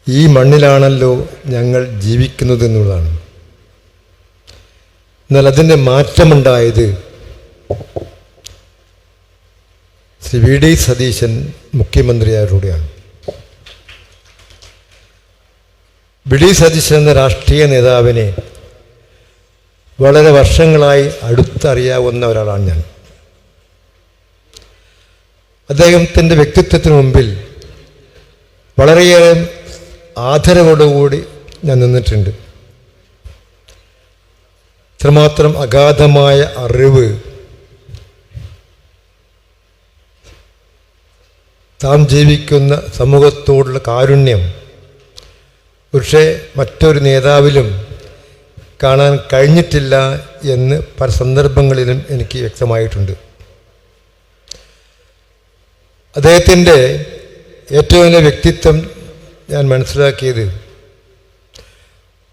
ഈ മണ്ണിലാണല്ലോ ഞങ്ങൾ ജീവിക്കുന്നത് എന്നുള്ളതാണ്. എന്നാൽ അതിൻ്റെ മാറ്റമുണ്ടായത് ശ്രീ VD സതീശൻ മുഖ്യമന്ത്രിയായതോടെയാണ്. VD സതീശൻ എന്ന രാഷ്ട്രീയ നേതാവിനെ വളരെ വർഷങ്ങളായി അടുത്തറിയാവുന്ന ഒരാളാണ് ഞാൻ. അദ്ദേഹത്തിൻ്റെ വ്യക്തിത്വത്തിന് മുമ്പിൽ വളരെയേറെ ആദരവോടുകൂടി ഞാൻ നിന്നിട്ടുണ്ട്. ഇത്രമാത്രം അഗാധമായ അറിവ്, താൻ ജീവിക്കുന്ന സമൂഹത്തോടുള്ള കാരുണ്യം പക്ഷേ മറ്റൊരു നേതാവിലും കാണാൻ കഴിഞ്ഞിട്ടില്ല എന്ന് പല സന്ദർഭങ്ങളിലും എനിക്ക് വ്യക്തമായിട്ടുണ്ട്. അദ്ദേഹത്തിൻ്റെ ഏറ്റവും വലിയ വ്യക്തിത്വം ഞാൻ മനസ്സിലാക്കിയത്,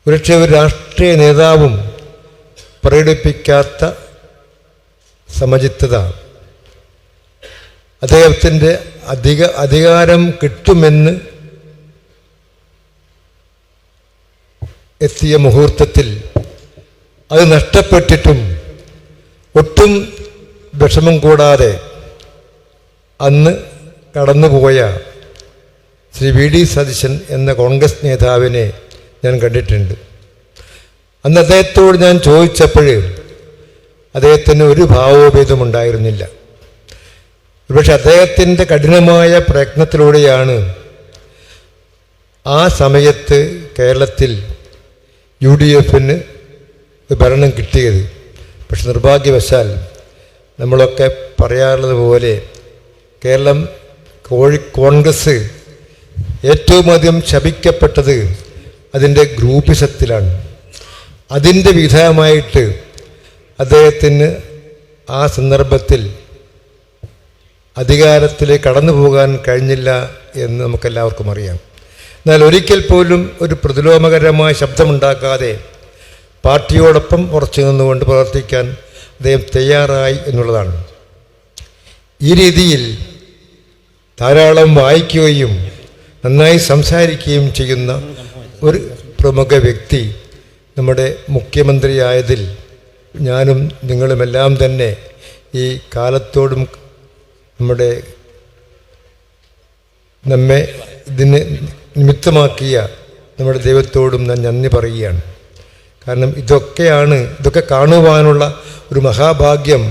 ഒരുപക്ഷെ ഒരു രാഷ്ട്രീയ നേതാവും പ്രകടിപ്പിക്കാത്ത സമചിത്തത, അദ്ദേഹത്തിൻ്റെ അധികാരം കിട്ടുമെന്ന് എത്തിയ മുഹൂർത്തത്തിൽ അത് നഷ്ടപ്പെട്ടിട്ടും ഒട്ടും വിഷമം കൂടാതെ അന്ന് കടന്നുപോയ ശ്രീ VD സതീശൻ എന്ന കോൺഗ്രസ് നേതാവിനെ ഞാൻ കണ്ടിട്ടുണ്ട്. അന്ന് അദ്ദേഹത്തോട് ഞാൻ ചോദിച്ചപ്പോൾ അദ്ദേഹത്തിന് ഒരു ഭാവോഭേദമുണ്ടായിരുന്നില്ല. പക്ഷെ അദ്ദേഹത്തിൻ്റെ കഠിനമായ പ്രയത്നത്തിലൂടെയാണ് ആ സമയത്ത് കേരളത്തിൽ UDFന് ഭരണം കിട്ടിയത്. പക്ഷെ നിർഭാഗ്യവശാൽ നമ്മളൊക്കെ പറയാറുള്ളത് പോലെ കേരളം കോൺഗ്രസ് ഏറ്റവും അധികം ശപിക്കപ്പെട്ടത് അതിൻ്റെ ഗ്രൂപ്പിസത്തിലാണ്. അതിൻ്റെ വിധേയമായിട്ട് അദ്ദേഹത്തിന് ആ സന്ദർഭത്തിൽ അധികാരത്തിലേക്ക് കടന്നു പോകാൻ കഴിഞ്ഞില്ല എന്ന് നമുക്കെല്ലാവർക്കും അറിയാം. എന്നാൽ ഒരിക്കൽ പോലും ഒരു പ്രതിലോമകരമായ ശബ്ദമുണ്ടാക്കാതെ പാർട്ടിയോടൊപ്പം ഉറച്ചു നിന്നുകൊണ്ട് പ്രവർത്തിക്കാൻ അദ്ദേഹം തയ്യാറായി എന്നുള്ളതാണ്. ഈ രീതിയിൽ ധാരാളം വായിക്കുകയും നന്നായി സംസാരിക്കുകയും ചെയ്യുന്ന ഒരു പ്രമുഖ വ്യക്തി നമ്മുടെ മുഖ്യമന്ത്രിയായതിൽ ഞാനും നിങ്ങളുമെല്ലാം തന്നെ ഈ കാലത്തോടും നമ്മെ ഇതിന് നിമിത്തമാക്കിയ നമ്മുടെ ദൈവത്തോടും ഞാൻ നന്ദി പറയുകയാണ്. കാരണം ഇതൊക്കെ കാണുവാനുള്ള ഒരു മഹാഭാഗ്യം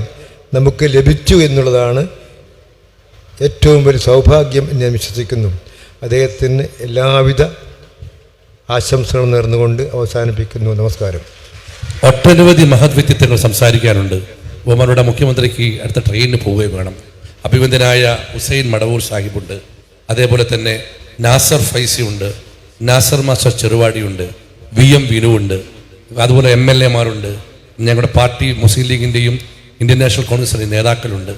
നമുക്ക് ലഭിച്ചു എന്നുള്ളതാണ് ഏറ്റവും വലിയ സൗഭാഗ്യം എന്ന് ഞാൻ വിശ്വസിക്കുന്നു. അദ്ദേഹത്തിന് എല്ലാവിധ ആശംസകളും നേർന്നുകൊണ്ട് അവസാനിപ്പിക്കുന്നു. നമസ്കാരം. ഒട്ടനവധി മഹത് വ്യക്തിത്വങ്ങൾ സംസാരിക്കാനുണ്ട്. ബഹുമാനപ്പെട്ട മുഖ്യമന്ത്രിക്ക് അടുത്ത ട്രെയിനിന് പോവുകയും വേണം. അഭിവന്ദനായ ഹുസൈൻ മടവൂർ സാഹിബുണ്ട്, അതേപോലെ തന്നെ നാസർ ഫൈസി ഉണ്ട്, നാസർ മാസ്റ്റർ ചെറുവാടിയുണ്ട്, VM വിനുവുണ്ട്, അതുപോലെ MLA മാരുണ്ട്, ഞങ്ങളുടെ പാർട്ടി മുസ്ലിം ലീഗിൻ്റെയും ഇന്ത്യൻ നാഷണൽ കോൺഗ്രസിൻ്റെ നേതാക്കളുണ്ട്.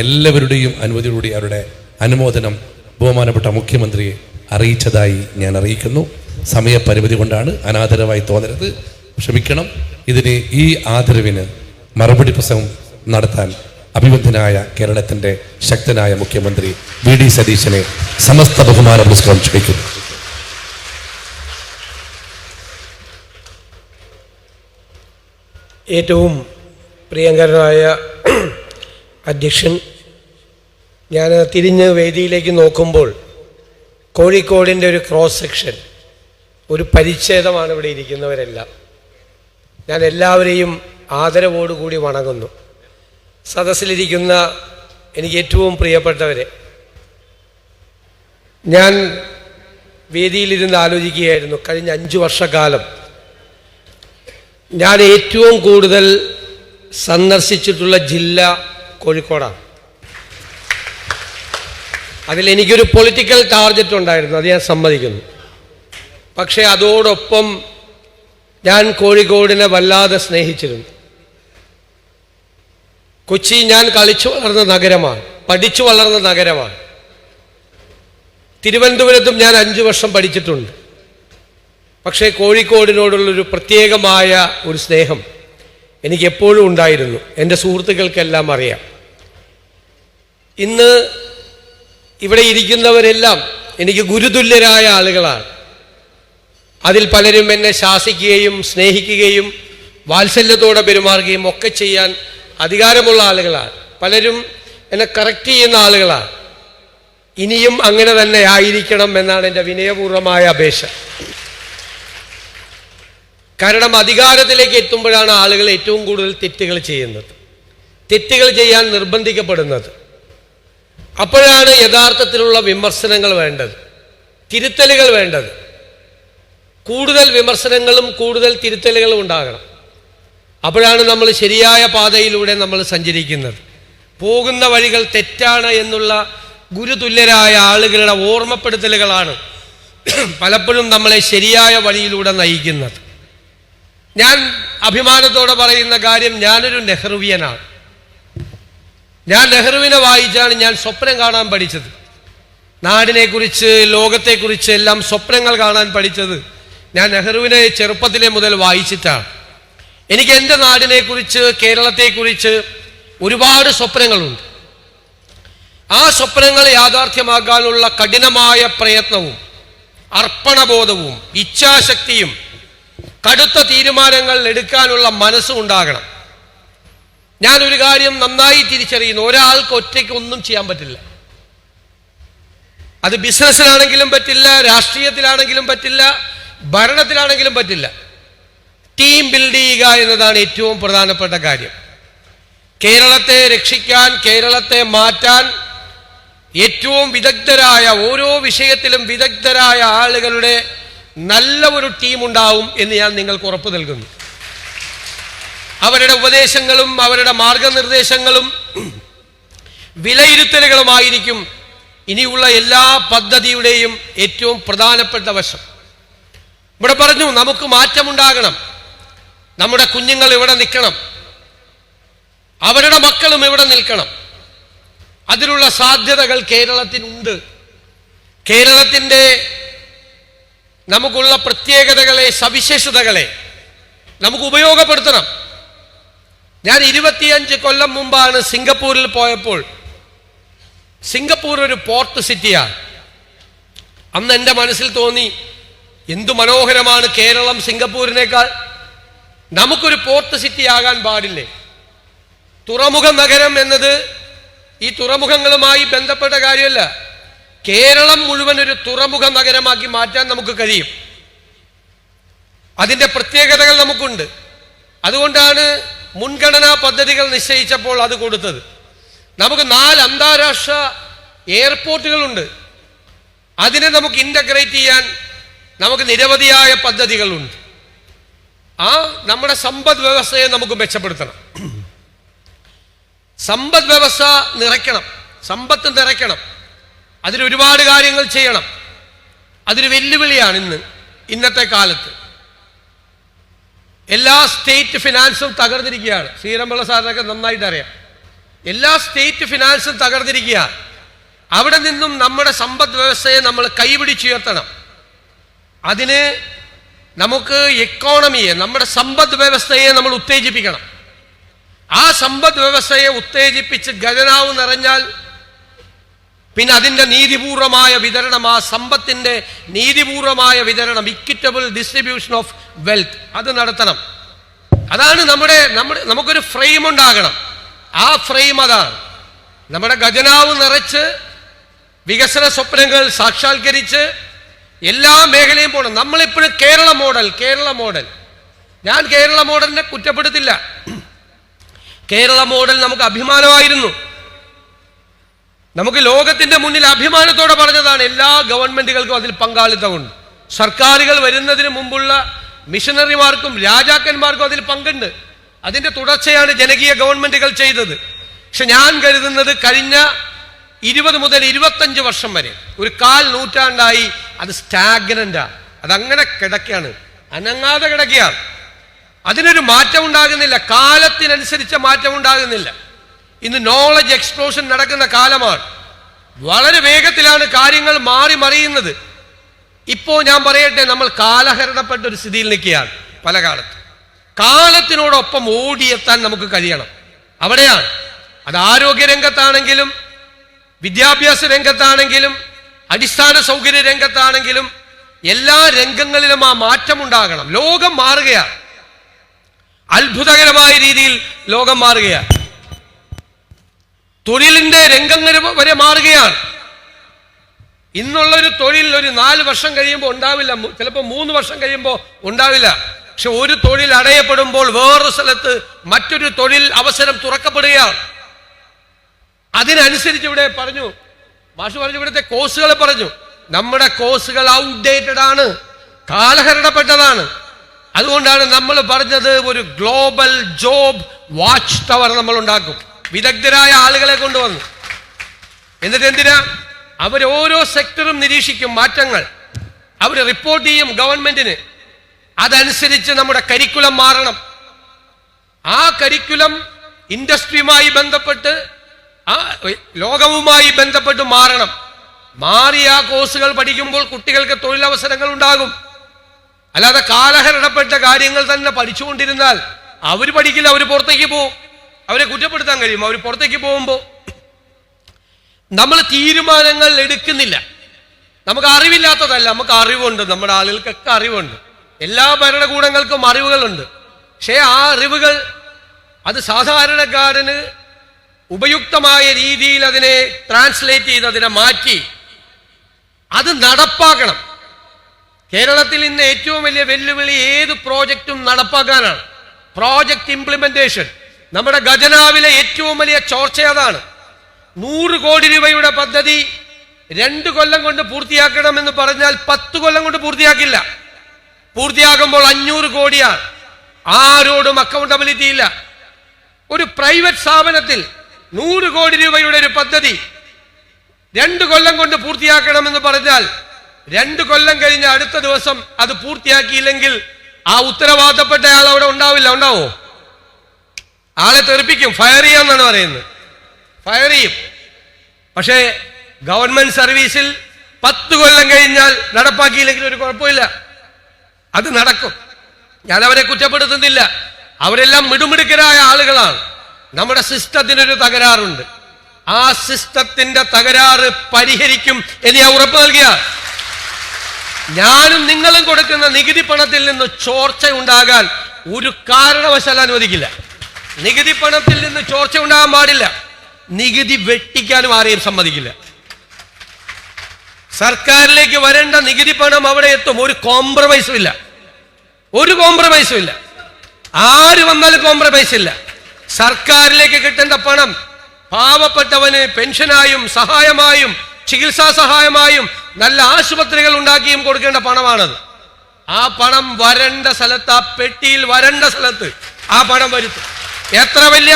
എല്ലാവരുടെയും അനുമതിയോടുകൂടി അവരുടെ അനുമോദനം ബഹുമാനപ്പെട്ട മുഖ്യമന്ത്രിയെ അറിയിച്ചതായി ഞാൻ അറിയിക്കുന്നു. സമയപരിമിതി കൊണ്ടാണ്, അനാദരവായി തോന്നരുത്, ക്ഷമിക്കണം. ഈ ആദരവിന് മറുപടി പ്രസംഗം നടത്താൻ അഭിവന്ദനായ കേരളത്തിൻ്റെ ശക്തനായ മുഖ്യമന്ത്രി VD സതീശനെ സമസ്ത ബഹുമാന പുരസ്കാരം ക്ഷണിക്കുന്നു. ഏറ്റവും പ്രിയങ്കരനായ അധ്യക്ഷൻ, ഞാൻ തിരിഞ്ഞ് വേദിയിലേക്ക് നോക്കുമ്പോൾ കോഴിക്കോടിൻ്റെ ഒരു ക്രോസ് സെക്ഷൻ, ഒരു പരിച്ഛേദമാണ് ഇവിടെ ഇരിക്കുന്നവരെല്ലാം. ഞാൻ എല്ലാവരെയും ആദരവോടുകൂടി വണങ്ങുന്നു. സദസ്സിലിരിക്കുന്ന എനിക്ക് ഏറ്റവും പ്രിയപ്പെട്ടവരെ, ഞാൻ വേദിയിലിരുന്ന് ആലോചിക്കുകയായിരുന്നു. കഴിഞ്ഞ 5 വർഷക്കാലം ഞാൻ ഏറ്റവും കൂടുതൽ സന്ദർശിച്ചിട്ടുള്ള ജില്ല കോഴിക്കോടാണ്. അതിലെനിക്കൊരു പൊളിറ്റിക്കൽ ടാർഗറ്റ് ഉണ്ടായിരുന്നു, അത് ഞാൻ സമ്മതിക്കുന്നു. പക്ഷേ അതോടൊപ്പം ഞാൻ കോഴിക്കോടിനെ വല്ലാതെ സ്നേഹിച്ചിരുന്നു. കൊച്ചി ഞാൻ കളിച്ചു വളർന്ന നഗരമാണ്, പഠിച്ചു വളർന്ന നഗരമാണ്. തിരുവനന്തപുരത്തും ഞാൻ 5 വർഷം പഠിച്ചിട്ടുണ്ട്. പക്ഷേ കോഴിക്കോടിനോടുള്ളൊരു പ്രത്യേകമായ ഒരു സ്നേഹം എനിക്ക് എപ്പോഴും ഉണ്ടായിരുന്നു. എൻ്റെ സുഹൃത്തുക്കൾക്കെല്ലാം അറിയാം. ഇന്ന് ഇവിടെ ഇരിക്കുന്നവരെല്ലാം എനിക്ക് ഗുരുതുല്യരായ ആളുകളാണ്. അതിൽ പലരും എന്നെ ശാസിക്കുകയും സ്നേഹിക്കുകയും വാത്സല്യത്തോടെ പെരുമാറുകയും ഒക്കെ ചെയ്യാൻ അധികാരമുള്ള ആളുകളാണ്. പലരും എന്നെ കറക്റ്റ് ചെയ്യുന്ന ആളുകളാണ്. ഇനിയും അങ്ങനെ തന്നെ ആയിരിക്കണം എന്നാണ് എൻ്റെ വിനയപൂർവമായ അപേക്ഷ. കാരണം അധികാരത്തിലേക്ക് എത്തുമ്പോഴാണ് ആളുകൾ ഏറ്റവും കൂടുതൽ തെറ്റുകൾ ചെയ്യുന്നത്, തെറ്റുകൾ ചെയ്യാൻ നിർബന്ധിക്കപ്പെടുന്നത്. അപ്പോഴാണ് യഥാർത്ഥത്തിലുള്ള വിമർശനങ്ങൾ വേണ്ടത്, തിരുത്തലുകൾ വേണ്ടത്. കൂടുതൽ വിമർശനങ്ങളും കൂടുതൽ തിരുത്തലുകളും ഉണ്ടാകണം. അപ്പോഴാണ് നമ്മൾ ശരിയായ പാതയിലൂടെ നമ്മൾ സഞ്ചരിക്കുന്നത്. പോകുന്ന വഴികൾ തെറ്റാണ് എന്നുള്ള ഗുരുതുല്യരായ ആളുകളുടെ ഓർമ്മപ്പെടുത്തലുകളാണ് പലപ്പോഴും നമ്മളെ ശരിയായ വഴിയിലൂടെ നയിക്കുന്നത്. ഞാൻ അഭിമാനത്തോടെ പറയുന്ന കാര്യം, ഞാനൊരു നെഹ്റുവിയനാണ്. ഞാൻ നെഹ്റുവിനെ വായിച്ചാണ് ഞാൻ സ്വപ്നം കാണാൻ പഠിച്ചത്. നാടിനെക്കുറിച്ച്, ലോകത്തെക്കുറിച്ച് എല്ലാം സ്വപ്നങ്ങൾ കാണാൻ പഠിച്ചത് ഞാൻ നെഹ്റുവിനെ ചെറുപ്പത്തിലെ മുതൽ വായിച്ചിട്ടാണ്. എനിക്ക് എൻ്റെ നാടിനെക്കുറിച്ച്, കേരളത്തെക്കുറിച്ച് ഒരുപാട് സ്വപ്നങ്ങളുണ്ട്. ആ സ്വപ്നങ്ങൾ യാഥാർത്ഥ്യമാക്കാനുള്ള കഠിനമായ പ്രയത്നവും അർപ്പണബോധവും ഇച്ഛാശക്തിയും കടുത്ത തീരുമാനങ്ങൾ എടുക്കാനുള്ള മനസ്സും ഉണ്ടാകണം. ഞാനൊരു കാര്യം നന്നായി തിരിച്ചറിയുന്നു, ഒരാൾക്ക് ഒറ്റയ്ക്ക് ഒന്നും ചെയ്യാൻ പറ്റില്ല. അത് ബിസിനസ്സിലാണെങ്കിലും പറ്റില്ല, രാഷ്ട്രീയത്തിലാണെങ്കിലും പറ്റില്ല, ഭരണത്തിലാണെങ്കിലും പറ്റില്ല. ടീം ബിൽഡ് ചെയ്യുക എന്നതാണ് ഏറ്റവും പ്രധാനപ്പെട്ട കാര്യം. കേരളത്തെ രക്ഷിക്കാൻ, കേരളത്തെ മാറ്റാൻ ഏറ്റവും വിദഗ്ധരായ, ഓരോ വിഷയത്തിലും വിദഗ്ധരായ ആളുകളുടെ നല്ല ഒരു ടീം ഉണ്ടാവും എന്ന് ഞാൻ നിങ്ങൾക്ക് ഉറപ്പ് നൽകുന്നു. അവരുടെ ഉപദേശങ്ങളും അവരുടെ മാർഗനിർദ്ദേശങ്ങളും വിലയിരുത്തലുകളുമായിരിക്കും ഇനിയുള്ള എല്ലാ പദ്ധതിയുടെയും ഏറ്റവും പ്രധാനപ്പെട്ട വശം. ഇവിടെ പറഞ്ഞു, നമുക്ക് മാറ്റമുണ്ടാകണം, നമ്മുടെ കുഞ്ഞുങ്ങൾ ഇവിടെ നിൽക്കണം, അവരുടെ മക്കളും ഇവിടെ നിൽക്കണം. അതിനുള്ള സാധ്യതകൾ കേരളത്തിനുണ്ട്. കേരളത്തിൻ്റെ നമുക്കുള്ള പ്രത്യേകതകളെ, സവിശേഷതകളെ നമുക്ക് ഉപയോഗപ്പെടുത്തണം. ഞാൻ 25 കൊല്ലം മുമ്പാണ് സിംഗപ്പൂരിൽ പോയപ്പോൾ. സിംഗപ്പൂർ ഒരു പോർട്ട് സിറ്റിയാണ്. അന്ന് എൻ്റെ മനസ്സിൽ തോന്നി, എന്തു മനോഹരമാണ് കേരളം സിംഗപ്പൂരിനേക്കാൾ. നമുക്കൊരു പോർട്ട് സിറ്റി ആകാൻ പാടില്ലേ? തുറമുഖ നഗരം എന്നത് ഈ തുറമുഖങ്ങളുമായി ബന്ധപ്പെട്ട കാര്യമല്ല. കേരളം മുഴുവൻ ഒരു തുറമുഖ നഗരമാക്കി മാറ്റാൻ നമുക്ക് കഴിയും. അതിൻ്റെ പ്രത്യേകതകൾ നമുക്കുണ്ട്. അതുകൊണ്ടാണ് മുൻഗണനാ പദ്ധതികൾ നിശ്ചയിച്ചപ്പോൾ അത് കൊടുത്തത്. നമുക്ക് 4 അന്താരാഷ്ട്ര എയർപോർട്ടുകളുണ്ട്. അതിനെ നമുക്ക് ഇൻ്റഗ്രേറ്റ് ചെയ്യാൻ നമുക്ക് നിരവധിയായ പദ്ധതികളുണ്ട്. നമ്മുടെ സമ്പദ് വ്യവസ്ഥയെ നമുക്ക് മെച്ചപ്പെടുത്തണം. സമ്പദ് വ്യവസ്ഥ നിറയ്ക്കണം, സമ്പത്ത് നിറയ്ക്കണം. അതിലൊരുപാട് കാര്യങ്ങൾ ചെയ്യണം. അതൊരു വെല്ലുവിളിയാണ് ഇന്നത്തെ കാലത്ത്. എല്ലാ സ്റ്റേറ്റ് ഫിനാൻസും തകർന്നിരിക്കുകയാണ്. ശ്രീരംപിള്ള സാറിനൊക്കെ നന്നായിട്ട് അറിയാം. എല്ലാ സ്റ്റേറ്റ് ഫിനാൻസും തകർന്നിരിക്കുക. അവിടെ നിന്നും നമ്മുടെ സമ്പദ് വ്യവസ്ഥയെ നമ്മൾ കൈപിടിച്ചുയർത്തണം. അതിന് നമുക്ക് എക്കോണമിയെ, നമ്മുടെ സമ്പദ് വ്യവസ്ഥയെ നമ്മൾ ഉത്തേജിപ്പിക്കണം. ആ സമ്പദ് വ്യവസ്ഥയെ ഉത്തേജിപ്പിച്ച് ഖജനാവ് നിറഞ്ഞാൽ പിന്നെ അതിൻ്റെ നീതിപൂർവമായ വിതരണം, ആ സമ്പത്തിൻ്റെ നീതിപൂർവമായ വിതരണം, ഇക്വിറ്റബിൾ ഡിസ്ട്രിബ്യൂഷൻ ഓഫ് വെൽത്ത്, അത് നടത്തണം. അതാണ് നമുക്കൊരു ഫ്രെയിം ഉണ്ടാകണം. ആ ഫ്രെയിം അതാണ്. നമ്മുടെ ഖജനാവ് നിറച്ച് വികസന സ്വപ്നങ്ങൾ സാക്ഷാത്കരിച്ച് എല്ലാ മേഖലയും പോകണം. നമ്മളിപ്പോഴും കേരള മോഡൽ. ഞാൻ കേരള മോഡലിനെ കുറ്റപ്പെടുത്തില്ല. കേരള മോഡൽ നമുക്ക് അഭിമാനമായിരുന്നു. നമുക്ക് ലോകത്തിന്റെ മുന്നിൽ അഭിമാനത്തോടെ പറഞ്ഞതാണ്. എല്ലാ ഗവൺമെന്റുകൾക്കും അതിൽ പങ്കാളിത്തമുണ്ട്. സർക്കാരുകൾ വരുന്നതിന് മുമ്പുള്ള മിഷണറിമാർക്കും രാജാക്കന്മാർക്കും അതിൽ പങ്കുണ്ട്. അതിന്റെ തുടർച്ചയാണ് ജനകീയ ഗവൺമെന്റുകൾ ചെയ്തത്. പക്ഷെ ഞാൻ കരുതുന്നത് കഴിഞ്ഞ 20 മുതൽ 25 വർഷം വരെ ഒരു 1/4 നൂറ്റാണ്ടായി അത് സ്റ്റാഗ്നന്റാണ്. അതങ്ങനെ കിടക്കുകയാണ്, അനങ്ങാതെ കിടക്കുകയാണ്. അതിനൊരു മാറ്റം ഉണ്ടാകുന്നില്ല, കാലത്തിനനുസരിച്ച മാറ്റം ഉണ്ടാകുന്നില്ല. ഇന്ന് നോളജ് എക്സ്പ്ലോഷൻ നടക്കുന്ന കാലമാണ്. വളരെ വേഗത്തിലാണ് കാര്യങ്ങൾ മാറി മറിയുന്നത്. ഇപ്പോൾ ഞാൻ പറയട്ടെ, നമ്മൾ കാലഹരണപ്പെട്ട ഒരു സ്ഥിതിയിൽ നിൽക്കുകയാണ്. പല കാലത്തിനോടൊപ്പം ഓടിയെത്താൻ നമുക്ക് കഴിയണം. അവിടെയാണ് അത് ആരോഗ്യ രംഗത്താണെങ്കിലും വിദ്യാഭ്യാസ രംഗത്താണെങ്കിലും അടിസ്ഥാന സൗകര്യ രംഗത്താണെങ്കിലും എല്ലാ രംഗങ്ങളിലും ആ മാറ്റമുണ്ടാകണം. ലോകം മാറുകയാണ്, അത്ഭുതകരമായ രീതിയിൽ ലോകം മാറുകയാണ്. തൊഴിലിന്റെ രംഗങ്ങൾ വരെ മാറുകയാണ്. ഇന്നുള്ളൊരു തൊഴിൽ ഒരു 4 വർഷം കഴിയുമ്പോൾ ഉണ്ടാവില്ല, ചിലപ്പോൾ 3 വർഷം കഴിയുമ്പോൾ ഉണ്ടാവില്ല. പക്ഷെ ഒരു തൊഴിൽ അടയപ്പെടുമ്പോൾ വേറൊരു സ്ഥലത്ത് മറ്റൊരു തൊഴിൽ അവസരം തുറക്കപ്പെടുകയാണ്. അതിനനുസരിച്ച് ഇവിടെ പറഞ്ഞു, മാഷ് പറഞ്ഞു, ഇവിടുത്തെ കോഴ്സുകൾ പറഞ്ഞു, നമ്മുടെ കോഴ്സുകൾ ഔട്ട്ഡേറ്റഡ് ആണ്, കാലഹരണപ്പെട്ടതാണ്. അതുകൊണ്ടാണ് നമ്മൾ പറഞ്ഞത് ഒരു ഗ്ലോബൽ ജോബ് വാച്ച് ടവർ നമ്മൾ ഉണ്ടാക്കും. വിദഗ്ധരായ ആളുകളെ കൊണ്ടുവന്നു. എന്നിട്ട് എന്തിനാ? അവർ ഓരോ സെക്ടറും നിരീക്ഷിക്കും മാറ്റങ്ങൾ, അവർ റിപ്പോർട്ട് ചെയ്യും ഗവൺമെന്റിന്. അതനുസരിച്ച് നമ്മുടെ കരിക്കുലം മാറണം. ആ കരിക്കുലം ഇൻഡസ്ട്രിയുമായി ബന്ധപ്പെട്ട് ലോകവുമായി ബന്ധപ്പെട്ട് മാറണം. മാറിയ ആ കോഴ്സുകൾ പഠിക്കുമ്പോൾ കുട്ടികൾക്ക് തൊഴിലവസരങ്ങൾ ഉണ്ടാകും. അല്ലാതെ കാലഹരണപ്പെട്ട കാര്യങ്ങൾ തന്നെ പഠിച്ചുകൊണ്ടിരുന്നാൽ അവർ പഠിക്കില്ല, അവർ പുറത്തേക്ക് പോകും. അവരെ കുറ്റപ്പെടുത്താൻ കഴിയും. അവർ പുറത്തേക്ക് പോകുമ്പോൾ നമ്മൾ തീരുമാനങ്ങൾ എടുക്കുന്നില്ല. നമുക്ക് അറിവില്ലാത്തതല്ല, നമുക്ക് അറിവുണ്ട്, നമ്മുടെ ആളുകൾക്കൊക്കെ അറിവുണ്ട്. എല്ലാ ഭരണകൂടങ്ങൾക്കും അറിവുകളുണ്ട്. പക്ഷേ ആ അറിവുകൾ അത് സാധാരണക്കാരന് ഉപയുക്തമായ രീതിയിൽ അതിനെ ട്രാൻസ്ലേറ്റ് ചെയ്ത് അതിനെ മാറ്റി അത് നടപ്പാക്കണം. കേരളത്തിൽ ഇന്ന് ഏറ്റവും വലിയ വെല്ലുവിളി ഏത് പ്രോജക്റ്റും നടപ്പാക്കാനാണ്. പ്രോജക്റ്റ് ഇംപ്ലിമെന്റേഷൻ നമ്മുടെ ഖജനാവിലെ ഏറ്റവും വലിയ ചോർച്ച അതാണ്. 100 കോടി രൂപയുടെ പദ്ധതി 2 കൊല്ലം കൊണ്ട് പൂർത്തിയാക്കണമെന്ന് പറഞ്ഞാൽ 10 കൊല്ലം കൊണ്ട് പൂർത്തിയാക്കില്ല. പൂർത്തിയാകുമ്പോൾ 500 കോടിയാണ്. ആരോടും അക്കൗണ്ടബിലിറ്റി ഇല്ല. ഒരു പ്രൈവറ്റ് സ്ഥാപനത്തിൽ 100 കോടി രൂപയുടെ ഒരു പദ്ധതി 2 കൊല്ലം കൊണ്ട് പൂർത്തിയാക്കണമെന്ന് പറഞ്ഞാൽ 2 കൊല്ലം കഴിഞ്ഞ അടുത്ത ദിവസം അത് പൂർത്തിയാക്കിയില്ലെങ്കിൽ ആ ഉത്തരവാദപ്പെട്ട ആൾ അവിടെ ഉണ്ടാവില്ല. ഉണ്ടാവോ? ആളെ തെറിപ്പിക്കും, ഫയർ ചെയ്യാന്നാണ് പറയുന്നത്, ഫയർ ചെയ്യും. പക്ഷേ ഗവൺമെന്റ് സർവീസിൽ 10 കൊല്ലം കഴിഞ്ഞാൽ നടപ്പാക്കിയില്ലെങ്കിൽ ഒരു കുഴപ്പമില്ല, അത് നടക്കും. ഞാൻ അവരെ കുറ്റപ്പെടുത്തുന്നില്ല, അവരെല്ലാം മിടുമിടുക്കരായ ആളുകളാണ്. നമ്മുടെ സിസ്റ്റത്തിനൊരു തകരാറുണ്ട്. ആ സിസ്റ്റത്തിന്റെ തകരാറ് പരിഹരിക്കും എന്ന് ഞാൻ ഉറപ്പ് നൽകിയ. ഞാനും നിങ്ങളും കൊടുക്കുന്ന നികുതി പണത്തിൽ നിന്ന് ചോർച്ച ഉണ്ടാകാൻ ഒരു കാരണവശാലും അനുവദിക്കില്ല. നികുതി പണത്തിൽ നിന്ന് ചോർച്ച ഉണ്ടാകാൻ പാടില്ല. നികുതി വെട്ടിക്കാനും ആരെയും സമ്മതിക്കില്ല. സർക്കാരിലേക്ക് വരേണ്ട നികുതി പണം അവിടെ എത്തും. ഒരു കോംപ്രമൈസും ഇല്ല, ഒരു കോംപ്രമൈസും ഇല്ല. ആര് വന്നാലും കോംപ്രമൈസ് ഇല്ല. സർക്കാരിലേക്ക് കിട്ടേണ്ട പണം പാവപ്പെട്ടവന് പെൻഷനായും സഹായമായും ചികിത്സാ സഹായമായും നല്ല ആശുപത്രികൾ ഉണ്ടാക്കിയും കൊടുക്കേണ്ട പണമാണത്. ആ പണം വരേണ്ട സ്ഥലത്ത്, ആ പെട്ടിയിൽ വരേണ്ട സ്ഥലത്ത് ആ പണം വരുത്തും. എത്ര വലിയ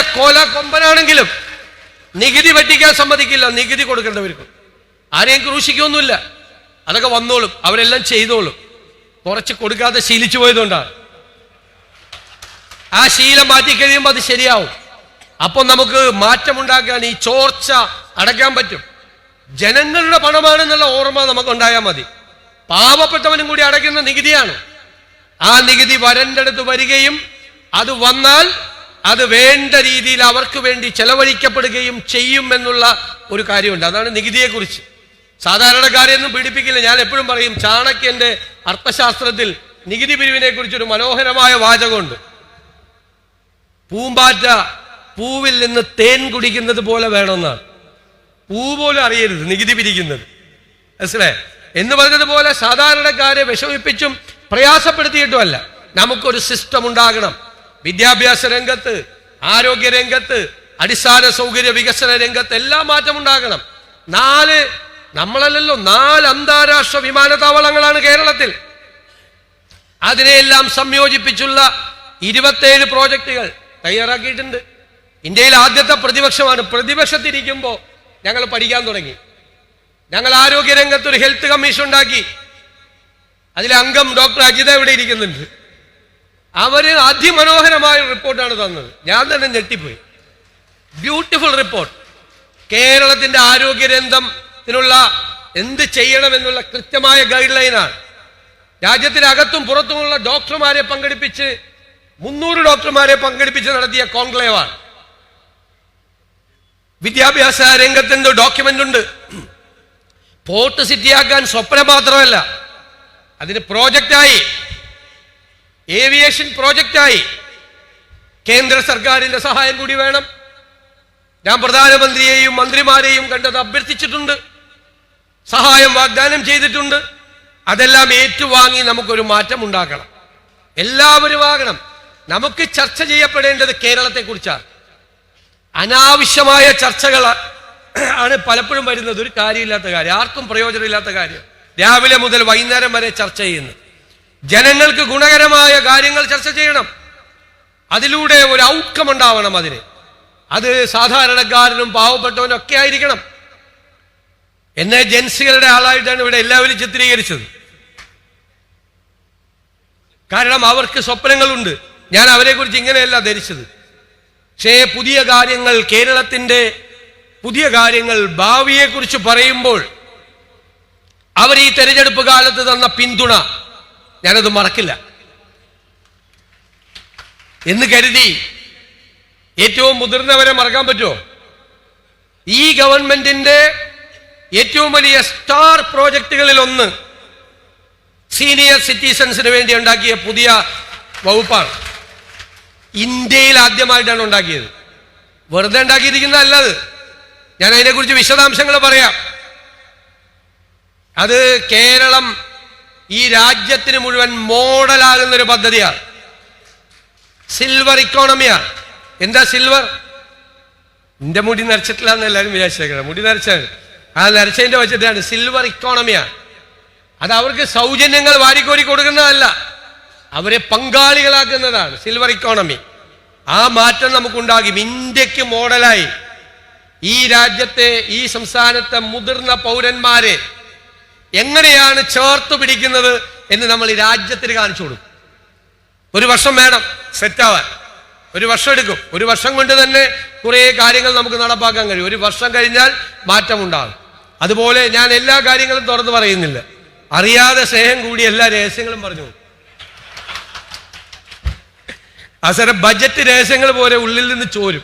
കൊമ്പനാണെങ്കിലും നികുതി വെട്ടിക്കാൻ സമ്മതിക്കില്ല. നികുതി കൊടുക്കേണ്ടവർക്കും ആരെയും ക്രൂശിക്കൊന്നുമില്ല. അതൊക്കെ വന്നോളും, അവരെല്ലാം ചെയ്തോളും. കുറച്ച് കൊടുക്കാതെ ശീലിച്ചു പോയതുകൊണ്ടാണ്. ആ ശീലം മാറ്റി കഴിയുമ്പോൾ അത് ശരിയാവും. അപ്പോൾ നമുക്ക് മാറ്റമുണ്ടാക്കാൻ, ഈ ചോർച്ച അടയ്ക്കാൻ പറ്റും. ജനങ്ങളുടെ പണമാണെന്നുള്ള ഓർമ്മ നമുക്കുണ്ടായാൽ മതി. പാവപ്പെട്ടവനും കൂടി അടയ്ക്കുന്ന നികുതിയാണ്. ആ നികുതി വരേണ്ടടുത്ത് വരികയും അത് വന്നാൽ അത് വേണ്ട രീതിയിൽ അവർക്ക് വേണ്ടി ചെലവഴിക്കപ്പെടുകയും ചെയ്യും എന്നുള്ള ഒരു കാര്യമുണ്ട്. അതാണ് നികുതിയെക്കുറിച്ച്. സാധാരണക്കാരെയൊന്നും പീഡിപ്പിക്കില്ല. ഞാൻ എപ്പോഴും പറയും, ചാണക്യന്റെ അർത്ഥശാസ്ത്രത്തിൽ നികുതി പിരിവിനെ കുറിച്ചൊരു മനോഹരമായ വാചകമുണ്ട്. പൂമ്പാറ്റ പൂവിൽ നിന്ന് തേൻ കുടിക്കുന്നത് പോലെ വേണമെന്നാണ്. പൂ പോലും അറിയരുത് നികുതി പിരിക്കുന്നത്, മനസ്സിലായേ? എന്ന് പറഞ്ഞതുപോലെ സാധാരണക്കാരെ വിഷമിപ്പിച്ചും പ്രയാസപ്പെടുത്തിയിട്ടുമല്ല. നമുക്കൊരു സിസ്റ്റം ഉണ്ടാകണം. വിദ്യാഭ്യാസ രംഗത്ത്, ആരോഗ്യ രംഗത്ത്, അടിസ്ഥാന സൗകര്യ വികസന രംഗത്ത് എല്ലാം മാറ്റം ഉണ്ടാകണം. 4 നമ്മളല്ലല്ലോ, 4 അന്താരാഷ്ട്ര വിമാനത്താവളങ്ങളാണ് കേരളത്തിൽ. അതിനെയെല്ലാം സംയോജിപ്പിച്ചുള്ള 27 പ്രോജക്റ്റുകൾ തയ്യാറാക്കിയിട്ടുണ്ട്. ഇന്ത്യയിൽ ആദ്യത്തെ പ്രതിപക്ഷമാണ്. പ്രതിപക്ഷത്തിരിക്കുമ്പോൾ ഞങ്ങൾ പഠിക്കാൻ തുടങ്ങി. ഞങ്ങൾ ആരോഗ്യരംഗത്ത് ഒരു ഹെൽത്ത് കമ്മീഷൻ ഉണ്ടാക്കി. അതിലെ അംഗം ഡോക്ടർ അജിത ഇവിടെ ഇരിക്കുന്നുണ്ട്. അവർ അതിമനോഹരമായ റിപ്പോർട്ടാണ് തന്നത്. ഞാൻ തന്നെ ഞെട്ടിപ്പോയി. Beautiful report. കേരളത്തിന്റെ ആരോഗ്യരംഗത്തിനുള്ള എന്ത് ചെയ്യണമെന്നുള്ള കൃത്യമായ ഗൈഡ് ലൈനാണ്. രാജ്യത്തിനകത്തും പുറത്തുമുള്ള ഡോക്ടർമാരെ പങ്കെടുപ്പിച്ച് 300 ഡോക്ടർമാരെ പങ്കെടുപ്പിച്ച് നടത്തിയ കോൺക്ലേവാണ്. വിദ്യാഭ്യാസ രംഗത്തിന്റെ ഡോക്യുമെന്റ് ഉണ്ട്. പോർട്ട് സിറ്റിയാക്കാൻ സ്വപ്നം മാത്രമല്ല, അതിന് പ്രോജക്റ്റായി, ഏവിയേഷൻ പ്രോജക്റ്റായി. കേന്ദ്ര സർക്കാരിന്റെ സഹായം കൂടി വേണം. ഞാൻ പ്രധാനമന്ത്രിയെയും മന്ത്രിമാരെയും കണ്ടത് അഭ്യർത്ഥിച്ചിട്ടുണ്ട്, സഹായം വാഗ്ദാനം ചെയ്തിട്ടുണ്ട്. അതെല്ലാം ഏറ്റുവാങ്ങി നമുക്കൊരു മാറ്റം ഉണ്ടാക്കണം. എല്ലാവരും ആകണം. നമുക്ക് ചർച്ച ചെയ്യപ്പെടേണ്ടത് കേരളത്തെക്കുറിച്ചാണ്. അനാവശ്യമായ ചർച്ചകൾ ആണ് പലപ്പോഴും വരുന്നത്. ഒരു കാര്യമില്ലാത്ത കാര്യം, ആർക്കും പ്രയോജനമില്ലാത്ത കാര്യം. രാവിലെ മുതൽ വൈകുന്നേരം വരെ ചർച്ച ചെയ്യുന്നു. ജനങ്ങൾക്ക് ഗുണകരമായ കാര്യങ്ങൾ ചർച്ച ചെയ്യണം. അതിലൂടെ ഒരു ഔട്ട്കം ഉണ്ടാവണം. അത് സാധാരണക്കാരനും പാവപ്പെട്ടവനും ഒക്കെ ആയിരിക്കണം. എന്നെ ജൻസികളുടെ ആളായിട്ടാണ് ഇവിടെ എല്ലാവരും ചിത്രീകരിച്ചത്. കാരണം അവർക്ക് സ്വപ്നങ്ങളുണ്ട്. ഞാൻ അവരെക്കുറിച്ച് ഇങ്ങനെയല്ല ധരിച്ചത്. പക്ഷേ പുതിയ കാര്യങ്ങൾ, കേരളത്തിന്റെ പുതിയ കാര്യങ്ങൾ, ഭാവിയെക്കുറിച്ച് പറയുമ്പോൾ അവർ ഈ തെരഞ്ഞെടുപ്പ് കാലത്ത് തന്ന പിന്തുണ ഞാനത് മറക്കില്ല എന്ന് കരുതി ഏറ്റവും മുതിർന്നവരെ മറക്കാൻ പറ്റുമോ? ഈ ഗവൺമെന്റിന്റെ ഏറ്റവും വലിയ സ്റ്റാർ പ്രോജക്റ്റുകളിൽ ഒന്ന് സീനിയർ സിറ്റിസൺസിന് വേണ്ടി ഉണ്ടാക്കിയ പുതിയ വകുപ്പാണ്. ഇന്ത്യയിൽ ആദ്യമായിട്ടാണ് ഉണ്ടാക്കിയത്. വെറുതെ ഉണ്ടാക്കിയിരിക്കുന്നതല്ലത്. ഞാൻ അതിനെക്കുറിച്ച് വിശദാംശങ്ങൾ പറയാം. അത് കേരളം ഈ രാജ്യത്തിന് മുഴുവൻ മോഡലാകുന്ന ഒരു പദ്ധതിയാണ്. സിൽവർ ഇക്കോണമിയാണ്. എന്താ സിൽവർ? എന്റെ മുടി നരച്ചിട്ടില്ല എന്ന് എല്ലാവരും വിചാരിച്ചേക്കണം. മുടി നരച്ചാണ്. ആ നരച്ചതിന്റെ വെച്ചിട്ടാണ്. സിൽവർ ഇക്കോണമിയാണ്. അത് അവർക്ക് സൗജന്യങ്ങൾ വാരിക്കോരി കൊടുക്കുന്നതല്ല, അവരെ പങ്കാളികളാക്കുന്നതാണ് സിൽവർ ഇക്കോണമി. ആ മാറ്റം നമുക്കുണ്ടാകും. ഇന്ത്യക്ക് മോഡലായി ഈ രാജ്യത്തെ, ഈ സംസ്ഥാനത്തെ മുതിർന്ന പൗരന്മാരെ എങ്ങനെയാണ് ചേർത്ത് പിടിക്കുന്നത് എന്ന് നമ്മൾ ഈ രാജ്യത്തിന് കാണിച്ചു കൊടുക്കും. ഒരു വർഷം വേണം സെറ്റാവാൻ. ഒരു വർഷം എടുക്കും. ഒരു വർഷം കൊണ്ട് തന്നെ കുറേ കാര്യങ്ങൾ നമുക്ക് നടപ്പാക്കാൻ കഴിയും. ഒരു വർഷം കഴിഞ്ഞാൽ മാറ്റം ഉണ്ടാകും. അതുപോലെ ഞാൻ എല്ലാ കാര്യങ്ങളും തുറന്നു പറയുന്നില്ല. അറിയാതെ സ്നേഹം കൂടി എല്ലാ രഹസ്യങ്ങളും പറഞ്ഞു. അവസരം ബജറ്റ് രഹസ്യങ്ങൾ പോലെ ഉള്ളിൽ നിന്ന് ചോരും.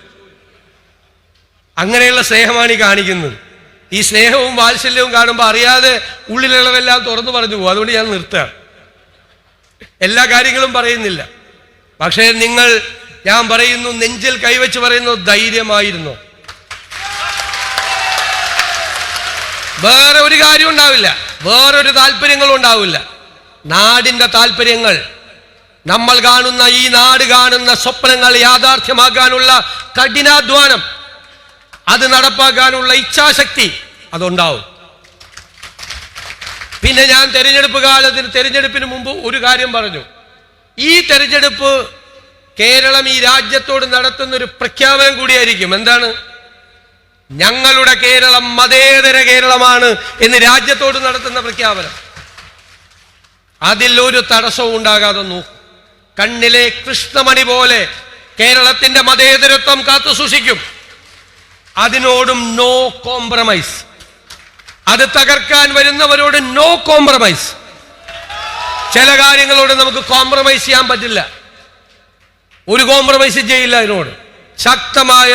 അങ്ങനെയുള്ള സ്നേഹമാണ് ഈ കാണിക്കുന്നത്. ഈ സ്നേഹവും വാത്സല്യവും കാണുമ്പോൾ അറിയാതെ ഉള്ളിലുള്ളതെല്ലാം തുറന്നു പറഞ്ഞു പോകും. അതുകൊണ്ട് ഞാൻ നിർത്തുകയാണ്. എല്ലാ കാര്യങ്ങളും പറയുന്നില്ല. പക്ഷേ ഞാൻ പറയുന്നു, നെഞ്ചിൽ കൈവച്ച് പറയുന്നു, ധൈര്യമായിരുന്നു. വേറെ ഒരു കാര്യം ഉണ്ടാവില്ല, വേറൊരു താല്പര്യങ്ങളും ഉണ്ടാവില്ല. നാടിന്റെ താല്പര്യങ്ങൾ, നമ്മൾ കാണുന്ന ഈ നാട് കാണുന്ന സ്വപ്നങ്ങൾ യാഥാർത്ഥ്യമാക്കാനുള്ള കഠിനാധ്വാനം, അത് നടപ്പാക്കാനുള്ള ഇച്ഛാശക്തി അതുണ്ടാവും. പിന്നെ ഞാൻ തെരഞ്ഞെടുപ്പിന് മുമ്പ് ഒരു കാര്യം പറഞ്ഞു. ഈ തെരഞ്ഞെടുപ്പ് കേരളം ഈ രാജ്യത്തോട് നടത്തുന്ന ഒരു പ്രഖ്യാപനം കൂടിയായിരിക്കും. എന്താണ്? ഞങ്ങളുടെ കേരളം മതേതര കേരളമാണ് എന്ന് രാജ്യത്തോട് നടത്തുന്ന പ്രഖ്യാപനം. അതിൽ ഒരു തടസ്സവും ഉണ്ടാകാതെ നോക്കും. കണ്ണിലെ കൃഷ്ണമണി പോലെ കേരളത്തിന്റെ മതേതരത്വം കാത്തു സൂക്ഷിക്കും. അതിനോടും നോ കോംപ്രമൈസ്. അത് തകർക്കാൻ വരുന്നവരോട് നോ കോംപ്രമൈസ്. ചില കാര്യങ്ങളോട് നമുക്ക് കോംപ്രമൈസ് ചെയ്യാൻ പറ്റില്ല. ഒരു കോംപ്രമൈസ് ചെയ്യില്ല. അതിനോട് ശക്തമായ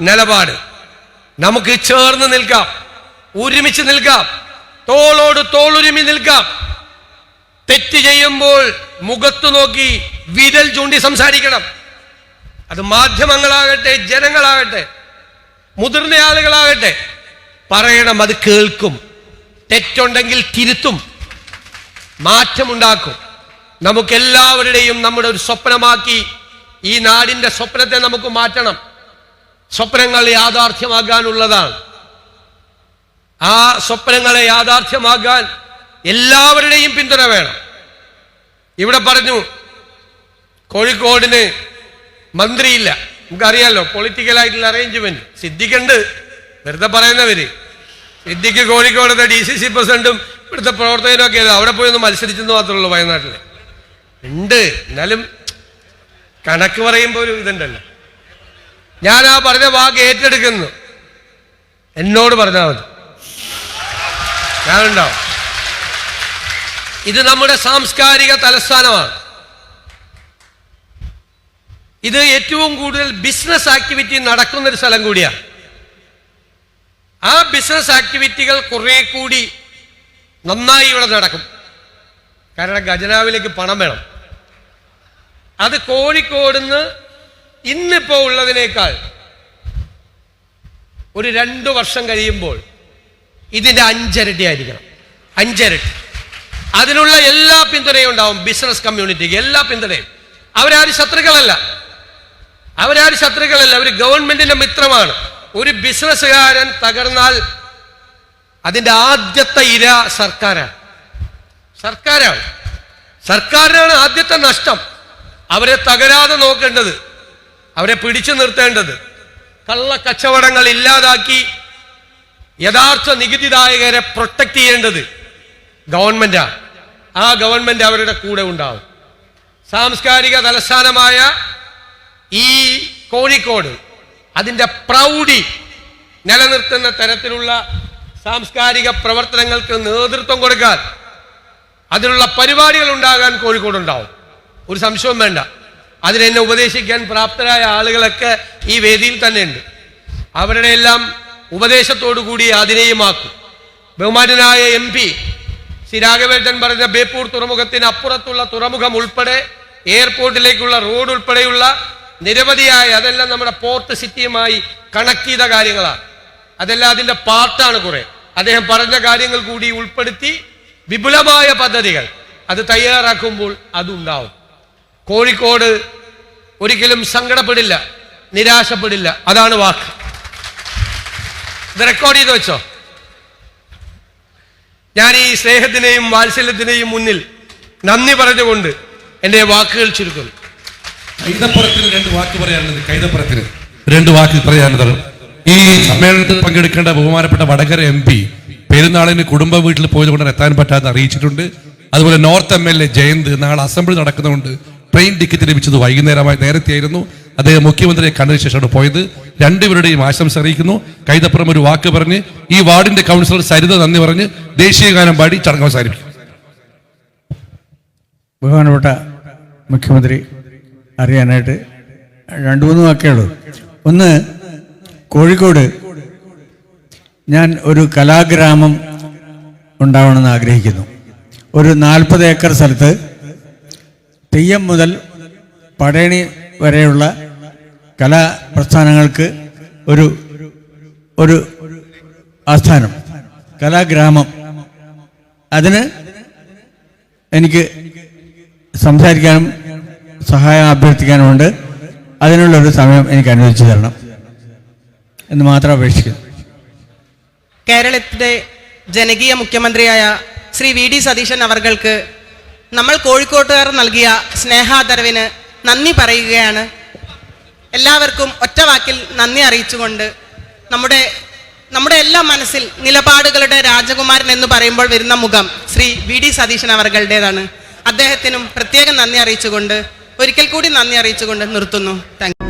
നിലപാട്. നമുക്ക് ചേർന്ന് നിൽക്കാം, ഒരുമിച്ച് നിൽക്കാം, തോളോട് തോളുരുമി നിൽക്കാം. തെറ്റ് ചെയ്യുമ്പോൾ മുഖത്തു നോക്കി വിരൽ ചൂണ്ടി സംസാരിക്കണം. അത് മാധ്യമങ്ങളാകട്ടെ, ജനങ്ങളാകട്ടെ, മുതിർന്ന ആളുകളാകട്ടെ, പറയണം. അത് കേൾക്കും. തെറ്റുണ്ടെങ്കിൽ തിരുത്തും, മാറ്റമുണ്ടാക്കും. നമുക്കെല്ലാവരുടെയും നമ്മുടെ ഒരു സ്വപ്നമാക്കി ഈ നാടിന്റെ സ്വപ്നത്തെ നമുക്ക് മാറ്റണം. സ്വപ്നങ്ങൾ യാഥാർത്ഥ്യമാകാനുള്ളതാണ്. ആ സ്വപ്നങ്ങളെ യാഥാർത്ഥ്യമാകാൻ എല്ലാവരുടെയും പിന്തുണ വേണം. ഇവിടെ പറഞ്ഞു കോഴിക്കോടിന് മന്ത്രിയില്ല. നമുക്കറിയാലോ പൊളിറ്റിക്കലായിട്ടുള്ള അറേഞ്ച്മെന്റ്. സിദ്ദിഖുണ്ട്, വെറുതെ പറയുന്നവര്. സിദ്ദിഖ് കോഴിക്കോടത്തെ DCC പ്രസിഡന്റും ഇവിടുത്തെ പ്രവർത്തകരും ഒക്കെ അവിടെ പോയി ഒന്ന് മത്സരിച്ചെന്ന് മാത്രമേ ഉള്ളൂ വയനാട്ടിൽ ഉണ്ട്. എന്നാലും കണക്ക് പറയുമ്പോൾ ഒരു ഇതുണ്ടല്ലോ. ഞാൻ ആ പറഞ്ഞ വാക്ക് ഏറ്റെടുക്കുന്നു. എന്നോട് പറഞ്ഞാൽ മതി, ഞാനുണ്ടാവും. ഇത് നമ്മുടെ സാംസ്കാരിക തലസ്ഥാനമാണ്. ഇത് ഏറ്റവും കൂടുതൽ ബിസിനസ് ആക്ടിവിറ്റി നടക്കുന്നൊരു സ്ഥലം കൂടിയാണ്. ആ ബിസിനസ് ആക്ടിവിറ്റികൾ കുറെ കൂടി നന്നായി ഇവിടെ നടക്കും. കാരണം ഖജനാവിലേക്ക് പണം വേണം. അത് കോഴിക്കോടുന്ന് ഇന്നിപ്പോൾ ഉള്ളതിനേക്കാൾ ഒരു 2 വർഷം കഴിയുമ്പോൾ ഇതിൻ്റെ 5 ഇരട്ടി ആയിരിക്കണം. 5 ഇരട്ടി. അതിനുള്ള എല്ലാ പിന്തുണയും ഉണ്ടാവും ബിസിനസ് കമ്മ്യൂണിറ്റിക്ക്, എല്ലാ പിന്തുണയും. അവരാരും ശത്രുക്കളല്ല, അവർ ഗവൺമെന്റിന്റെ മിത്രമാണ്. ഒരു ബിസിനസ്സുകാരൻ തകർന്നാൽ അതിൻ്റെ ആദ്യത്തെ ഇര സർക്കാരാണ് ആദ്യത്തെ നഷ്ടം. അവരെ തകരാതെ നോക്കേണ്ടത്, അവരെ പിടിച്ചു നിർത്തേണ്ടത്, കള്ളക്കച്ചവടങ്ങൾ ഇല്ലാതാക്കി യഥാർത്ഥ നികുതിദായകരെ പ്രൊട്ടക്ട് ചെയ്യേണ്ടത് ഗവൺമെന്റാണ്. ആ ഗവൺമെന്റ് അവരുടെ കൂടെ ഉണ്ടാവും. സാംസ്കാരിക തലസ്ഥാനമായ ഈ കോഴിക്കോട് അതിൻ്റെ പ്രൗഢി നിലനിർത്തുന്ന തരത്തിലുള്ള സാംസ്കാരിക പ്രവർത്തനങ്ങൾക്ക് നേതൃത്വം കൊടുക്കാൻ, അതിനുള്ള പരിപാടികൾ ഉണ്ടാകാൻ കോഴിക്കോടുണ്ടാവും. ഒരു സംശയവും വേണ്ട. അതിനെന്നെ ഉപദേശിക്കാൻ പ്രാപ്തരായ ആളുകളൊക്കെ ഈ വേദിയിൽ തന്നെ ഉണ്ട്. അവരുടെ എല്ലാം ഉപദേശത്തോടു കൂടി അതിനെയുമാക്കും. ബഹുമാന്യനായ MP ശ്രീ രാഘവേട്ടൻ പറഞ്ഞ ബേപ്പൂർ തുറമുഖത്തിന് അപ്പുറത്തുള്ള തുറമുഖം ഉൾപ്പെടെ എയർപോർട്ടിലേക്കുള്ള റോഡ് ഉൾപ്പെടെയുള്ള നിരവധിയായ, അതെല്ലാം നമ്മുടെ പോർട്ട് സിറ്റിയുമായി കണക്ട് ചെയ്ത കാര്യങ്ങളാണ്. അതെല്ലാം അതിൻ്റെ പാർട്ടാണ്. കുറെ അദ്ദേഹം പറഞ്ഞ കാര്യങ്ങൾ കൂടി ഉൾപ്പെടുത്തി വിപുലമായ പദ്ധതികൾ അത് തയ്യാറാക്കുമ്പോൾ അതുണ്ടാവും. കോഴിക്കോട് ഒരിക്കലും സങ്കടപ്പെടില്ല, നിരാശപ്പെടില്ല. അതാണ് വാക്ക്. ഇത് റെക്കോർഡ് ചെയ്ത് വെച്ചോ. ഞാൻ ഈ സ്നേഹത്തിനെയും വാത്സല്യത്തിനെയും മുന്നിൽ നന്ദി പറഞ്ഞുകൊണ്ട് എൻ്റെ വാക്കുകൾ ചുരുക്കുന്നു. കൈതപ്പുറത്തിന് 2 വാക്ക് പറയാനുള്ളത്. കൈതപ്പുറത്തിന് 2 വാക്ക് പറയാനുള്ളത്. ഈ സമ്മേളനത്തിൽ പങ്കെടുക്കേണ്ട ബഹുമാനപ്പെട്ട വടകര MP പെരുന്നാളിന് കുടുംബ വീട്ടിൽ പോയതുകൊണ്ട് എത്താൻ പറ്റാതെ അറിയിച്ചിട്ടുണ്ട്. അതുപോലെ നോർത്ത് MLA ജയന്ത് നാളെ അസംബ്ലി നടക്കുന്നതുകൊണ്ട് ട്രെയിൻ ടിക്കറ്റ് ലഭിച്ചത് വൈകുന്നേരമായി നേരത്തെയായിരുന്നു. അദ്ദേഹം മുഖ്യമന്ത്രിയെ കണ്ടതിന് ശേഷമാണ് പോയത്. രണ്ടുപേരുടെയും ആശംസ അറിയിക്കുന്നു. കൈതപ്പുറം ഒരു വാക്ക് പറഞ്ഞ് ഈ വാർഡിന്റെ കൗൺസിലർ സരിത നന്ദി പറഞ്ഞ് ദേശീയഗാനം പാടി ചടങ്ങ് അവസാനിപ്പിക്കും. ബഹുമാനപ്പെട്ട മുഖ്യമന്ത്രി അറിയാനായിട്ട് 2-3 വാക്കേ ഉള്ളൂ. ഒന്ന്, കോഴിക്കോട് ഞാൻ ഒരു കലാഗ്രാമം ഉണ്ടാവണമെന്ന് ആഗ്രഹിക്കുന്നു. ഒരു 40 ഏക്കർ സ്ഥലത്ത് തെയ്യം മുതൽ പടയണി വരെയുള്ള കലാപ്രസ്ഥാനങ്ങൾക്ക് ഒരു ആസ്ഥാനം, കലാഗ്രാമം. അതിന് എനിക്ക് സംസാരിക്കാനും സഹായം അഭ്യർത്ഥിക്കാനുമുണ്ട്. അതിനുള്ളൊരു സമയം എനിക്ക് അനുവദിച്ചു തരണം എന്ന് മാത്രം അപേക്ഷിക്കുന്നു. കേരളത്തിലെ ജനകീയ മുഖ്യമന്ത്രിയായ ശ്രീ VD സതീശൻ അവർക്ക് നമ്മൾ കോഴിക്കോട്ടുകാർ നൽകിയ സ്നേഹാദരവിന് നന്ദി പറയുകയാണ്. എല്ലാവർക്കും ഒറ്റ വാക്കിൽ നന്ദി അറിയിച്ചുകൊണ്ട് നമ്മുടെ എല്ലാ മനസ്സിൽ നിലപാടുകളുടെ രാജകുമാരൻ എന്ന് പറയുമ്പോൾ വരുന്ന മുഖം ശ്രീ VD സതീശൻ അവരുടേതാണ്. അദ്ദേഹത്തിനും പ്രത്യേകം നന്ദി അറിയിച്ചുകൊണ്ട്, ഒരിക്കൽ കൂടി നന്ദി അറിയിച്ചുകൊണ്ട് നിർത്തുന്നു. Thank you.